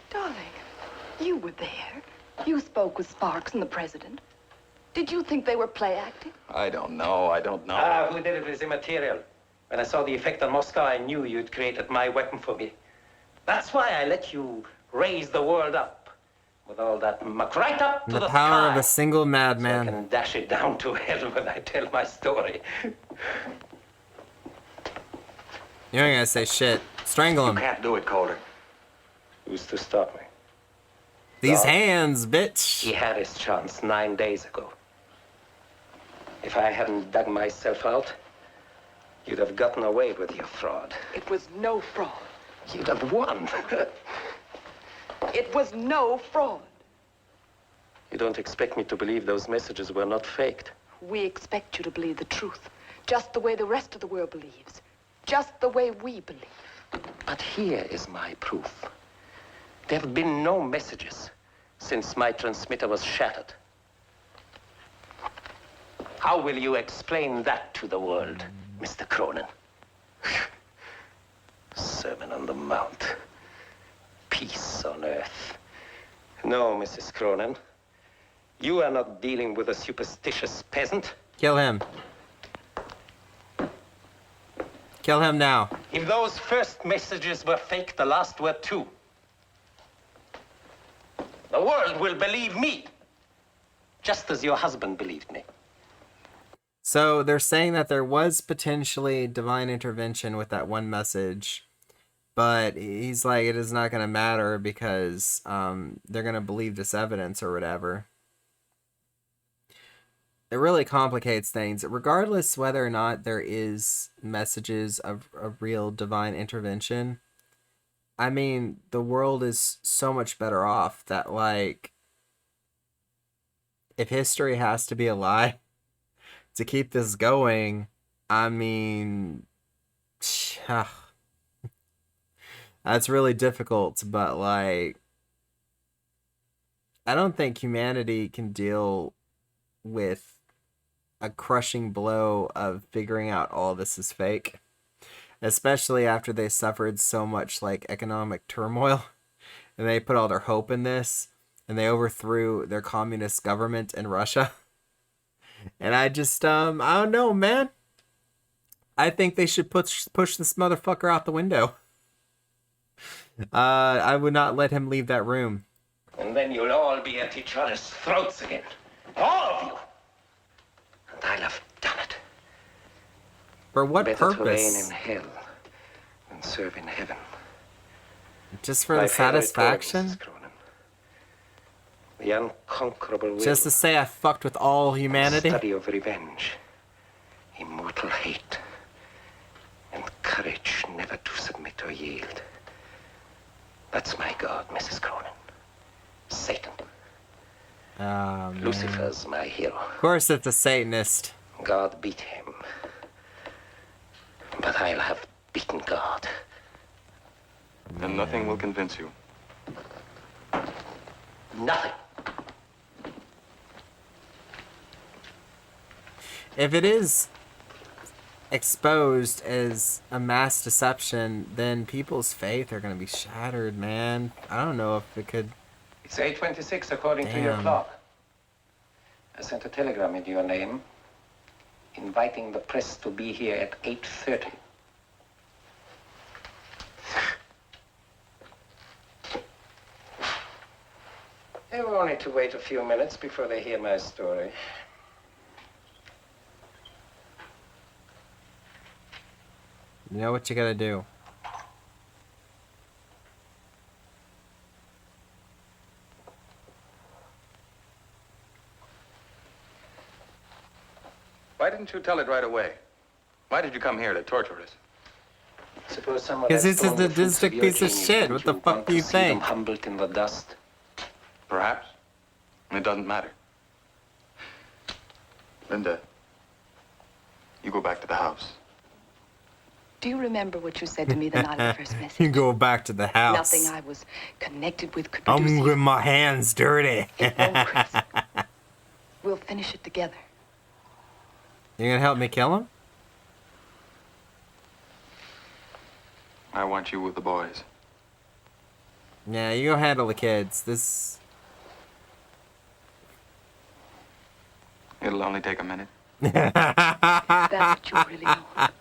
Darling, you were there. You spoke with Sparks and the president. Did you think they were play acting? I don't know. Who did it is immaterial. When I saw the effect on Moscow, I knew you'd created my weapon for me. That's why I let you raise the world up. With all that muck right up to The power sky. of a single madman. So I can dash it down to hell when I tell my story. You ain't gonna say shit. Strangle him. You can't do it, Calder. Who's to stop me? These God. hands, bitch. He had his chance 9 days ago. If I hadn't dug myself out, you'd have gotten away with your fraud. It was no fraud. You'd have won. It was no fraud. You don't expect me to believe those messages were not faked. We expect you to believe the truth, just the way the rest of the world believes, just the way we believe. But here is my proof. There have been no messages since my transmitter was shattered. How will you explain that to the world, Mr. Cronin? Sermon on the Mount. Peace on earth. No, Mrs. Cronin. You are not dealing with a superstitious peasant. Kill him. Kill him now. If those first messages were fake, the last were too. The world will believe me, just as your husband believed me. So they're saying that there was potentially divine intervention with that one message, but he's like, it is not going to matter because they're going to believe this evidence or whatever. It really complicates things, regardless whether or not there is messages of real divine intervention. I mean, the world is so much better off that, like, if history has to be a lie to keep this going, I mean, that's really difficult, but, like, I don't think humanity can deal with a crushing blow of figuring out all this is fake, especially after they suffered so much, like, economic turmoil, and they put all their hope in this, and they overthrew their communist government in Russia. And I just, I don't know, man. I think they should push this motherfucker out the window. I would not let him leave that room. And then you'll all be at each other's throats again. All of you. And I'll have done it. For what Better to reign purpose? in hell than serve in heaven. Just for My the favorite satisfaction? word, Mrs. Cronin. The unconquerable will. Just to say I fucked with all humanity? Study of revenge. Immortal hate. And courage never to submit or yield. That's my God, Mrs. Cronin. Satan. Oh, man. Lucifer's my hero. Of course it's a Satanist. God beat him. But I'll have beaten God. And nothing will convince you. Nothing. If it is exposed as a mass deception, then people's faith are gonna be shattered, man. I don't know if it could. It's 8:26 according to your Damn. clock. I sent a telegram in your name, inviting the press to be here at 8:30. They will only to wait a few minutes before they hear my story. You know what you gotta do. Why didn't you tell it right away? Why did you come here to torture us? Suppose someone Because has this is stolen the the fruits district of your piece of genius, shit. and What the you fuck want do you to see them think? humbled in the dust. Perhaps. It doesn't matter. Linda, you go back to the house. Do you remember what you said to me the night of the first message? You go back to the house. Nothing I was connected with could I'm produce with my hands dirty. We'll finish it together. You gonna help me kill him? I want you with the boys. Yeah, you go handle the kids. This. It'll only take a minute. That's what you really want.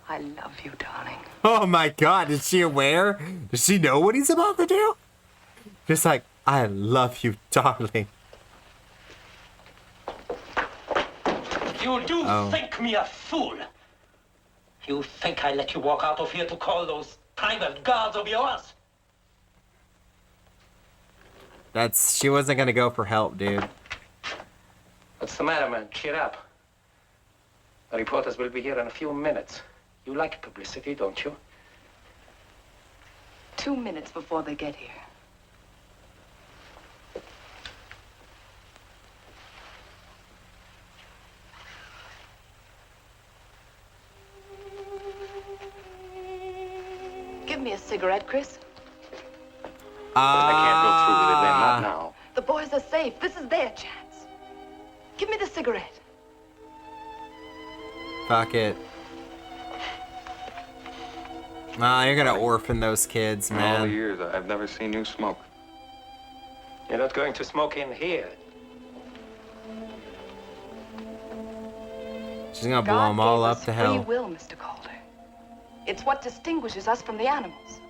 I love you, darling. Oh my god, is she aware? Does she know what he's about to do? Just like, I love you, darling. You do Oh. think me a fool. You think I let you walk out of here to call those private guards of yours? She wasn't gonna go for help, dude. What's the matter, man? Cheer up. The reporters will be here in a few minutes. You like publicity, don't you? 2 minutes before they get here. Give me a cigarette, Chris. I can't go through with it, man. Not now. The boys are safe. This is their chance. Give me the cigarette. Fuck it. Nah, you're gonna orphan those kids, In all the man. years, I've never seen you smoke. You're not going to smoke in here. She's gonna blow them all up to Free hell. will, Mr. Calder. It's what distinguishes us from the animals.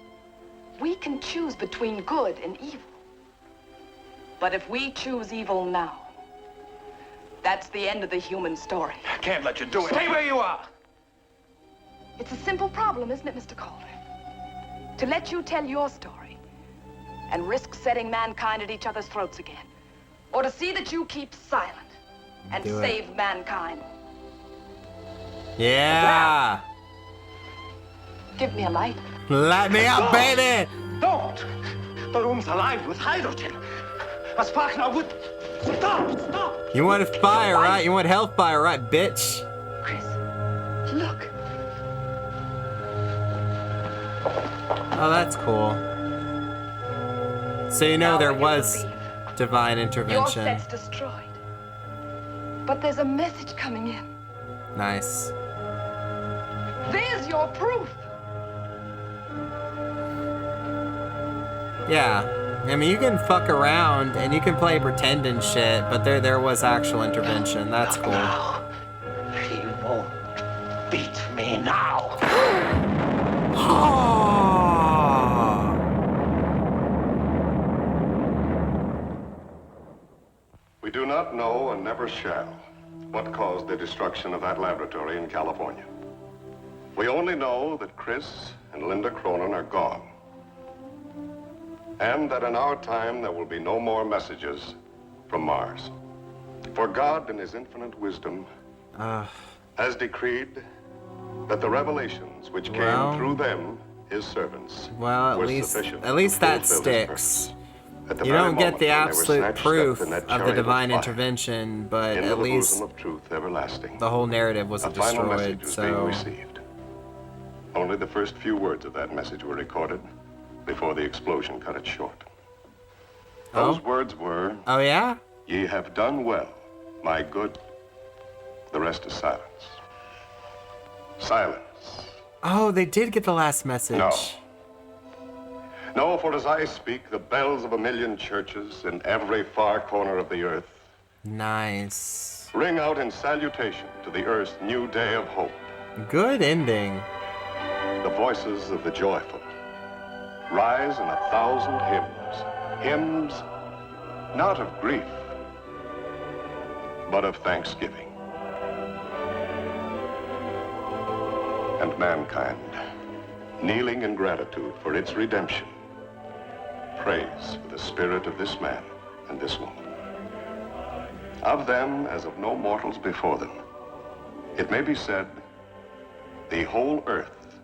We can choose between good and evil. But if we choose evil now, that's the end of the human story. I can't let you do it. Stay where you are. It's a simple problem, isn't it, Mr. Calder? To let you tell your story and risk setting mankind at each other's throats again. Or to see that you keep silent and Do it. save mankind. Yeah! Give me a light. Light me up, baby! Don't! The room's alive with hydrogen. A spark now would... Stop! Stop! You want fire, right? You want hellfire, right, bitch? Look. Oh, that's cool. So you know there was divine Your intervention. set's destroyed. But there's a message coming in. Nice. There's your proof. Yeah. I mean, you can fuck around and you can play pretend and shit, but there was actual intervention. That's cool. He won't beat me now. We do not know and never shall what caused the destruction of that laboratory in California. We only know that Chris and Linda Cronin are gone. And that in our time there will be no more messages from Mars. For God in his infinite wisdom has decreed that the revelations which Well. came through them, his servants, Well, were at sufficient least to that fulfill his sticks. At the You very don't get moment the when they were absolute snatched up proof in that of the chariot divine fire, intervention, but into at the least bosom of truth everlasting. the whole narrative A wasn't final destroyed, message was being so... received. Only the first few words of that message were recorded before the explosion cut it short. Those words were, Oh, yeah? "Ye have done well, my good." The rest is silence. Silence. Oh, they did get the last message. No. No, for as I speak, the bells of 1,000,000 churches in every far corner of the earth nice ring out in salutation to the earth's new day of hope. Good ending. The voices of the joyful rise in 1,000 hymns. Hymns not of grief, but of thanksgiving. And mankind, kneeling in gratitude for its redemption, prays for the spirit of this man and this woman. Of them, as of no mortals before them, it may be said, the whole earth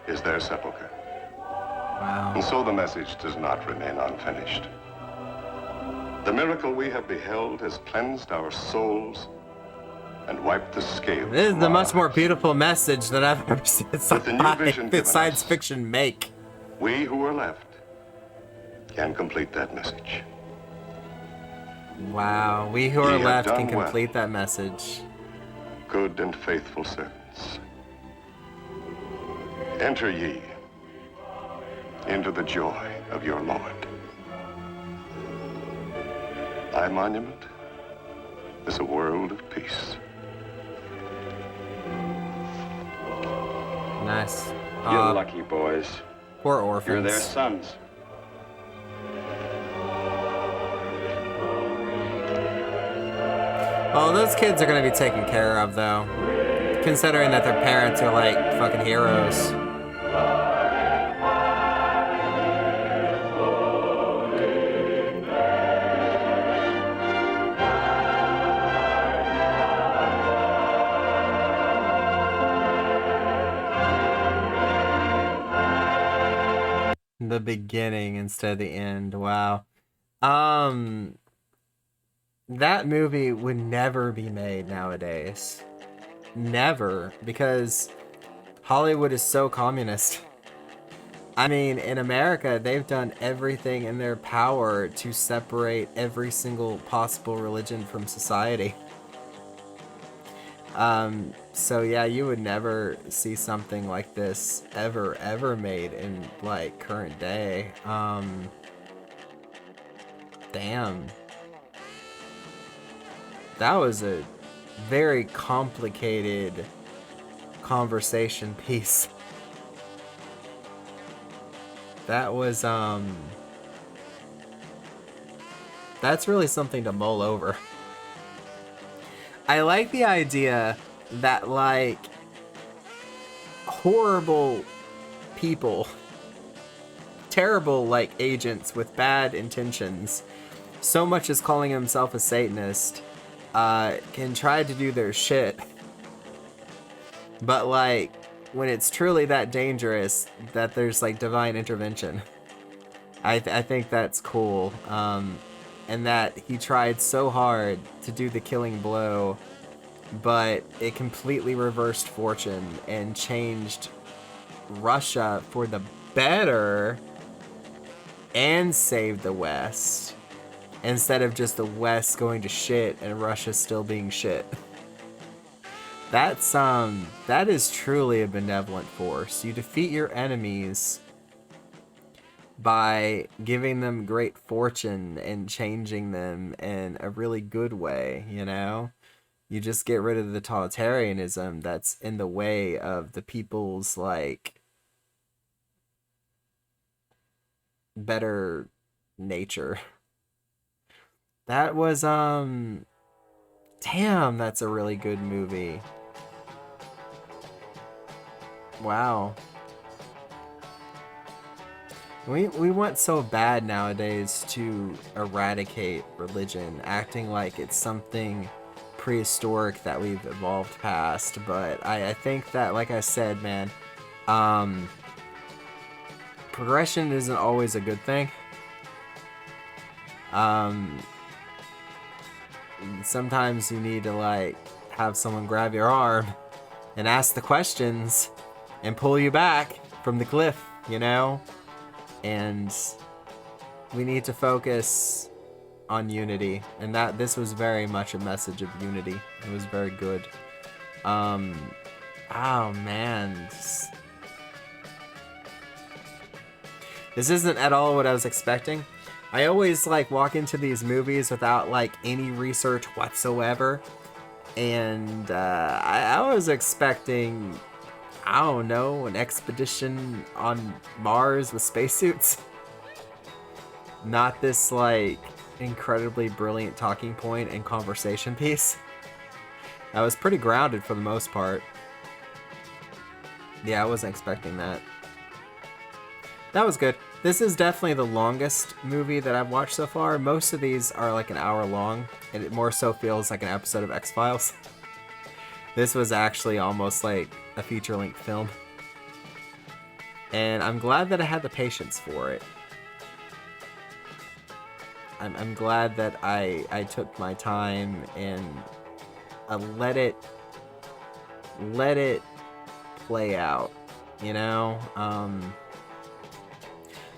is their sepulcher. Wow. And so the message does not remain unfinished. The miracle we have beheld has cleansed our souls and wiped the scales. This is the much more beautiful message that I've ever seen science fiction make. We who are left can complete that message. Wow, we who are Ye have left can done well. complete that message. Good and faithful servants. Enter ye into the joy of your Lord. Thy monument is a world of peace. Nice. You're lucky, boys. Poor orphans. You're their sons. Oh, those kids are gonna be taken care of, though. Considering that their parents are like fucking heroes. The beginning instead of the end. Wow. That movie would never be made nowadays. Never, because Hollywood is so communist. I mean, in America, they've done everything in their power to separate every single possible religion from society. So yeah, you would never see something like this ever made in like current day. Damn. That was a very complicated conversation piece. That was, that's really something to mull over. I like the idea that, like, horrible people, terrible, like, agents with bad intentions, so much as calling himself a Satanist, can try to do their shit. But, like, when it's truly that dangerous, that there's, like, divine intervention. I think that's cool. And that he tried so hard to do the killing blow, but it completely reversed fortune and changed Russia for the better and saved the West, instead of just the West going to shit and Russia still being shit. That's that is truly a benevolent force. You defeat your enemies by giving them great fortune and changing them in a really good way, you know? You just get rid of the totalitarianism that's in the way of the people's, like, better nature. That was, damn, that's a really good movie. Wow. We want so bad nowadays to eradicate religion, acting like it's something prehistoric that we've evolved past, but I think that, like I said, man, progression isn't always a good thing. Sometimes you need to, like, have someone grab your arm and ask the questions and pull you back from the cliff, you know? And we need to focus on unity, and that this was very much a message of unity. It was very good. Oh man, this isn't at all what I was expecting. I always like walk into these movies without like any research whatsoever, and I was expecting, I don't know, an expedition on Mars with spacesuits. Not this like incredibly brilliant talking point and conversation piece. I was pretty grounded for the most part. Yeah, I wasn't expecting that. That was good. This is definitely the longest movie that I've watched so far. Most of these are like an hour long, and it more so feels like an episode of X-Files. This was actually almost like a feature-length film. And I'm glad that I had the patience for it. I'm glad that I took my time and let it play out, you know?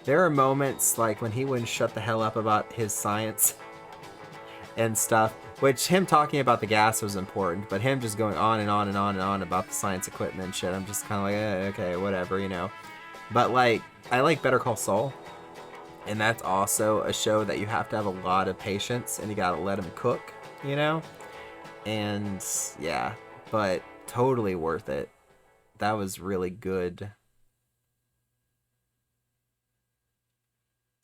There are moments like when he wouldn't shut the hell up about his science and stuff, which him talking about the gas was important, but him just going on and on and on and on about the science equipment and shit, I'm just kind of like, okay, whatever, you know? But like, I like Better Call Saul, and that's also a show that you have to have a lot of patience and you gotta let him cook, you know? And yeah, but totally worth it. That was really good.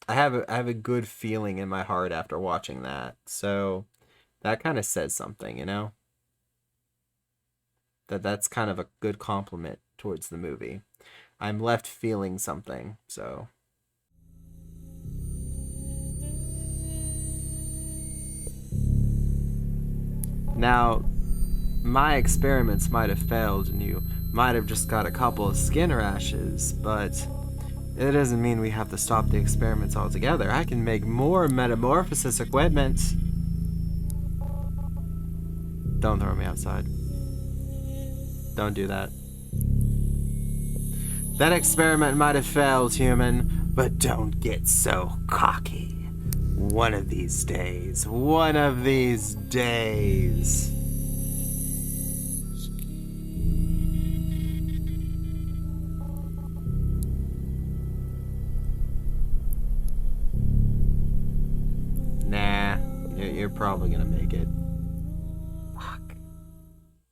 I have a good feeling in my heart after watching that. So that kind of says something, you know? That's kind of a good compliment towards the movie. I'm left feeling something, so. Now, my experiments might have failed and you might have just got a couple of skin rashes, but it doesn't mean we have to stop the experiments altogether. I can make more metamorphosis equipment. Don't throw me outside. Don't do that. That experiment might have failed, human, but don't get so cocky. One of these days. Nah, you're probably gonna make it.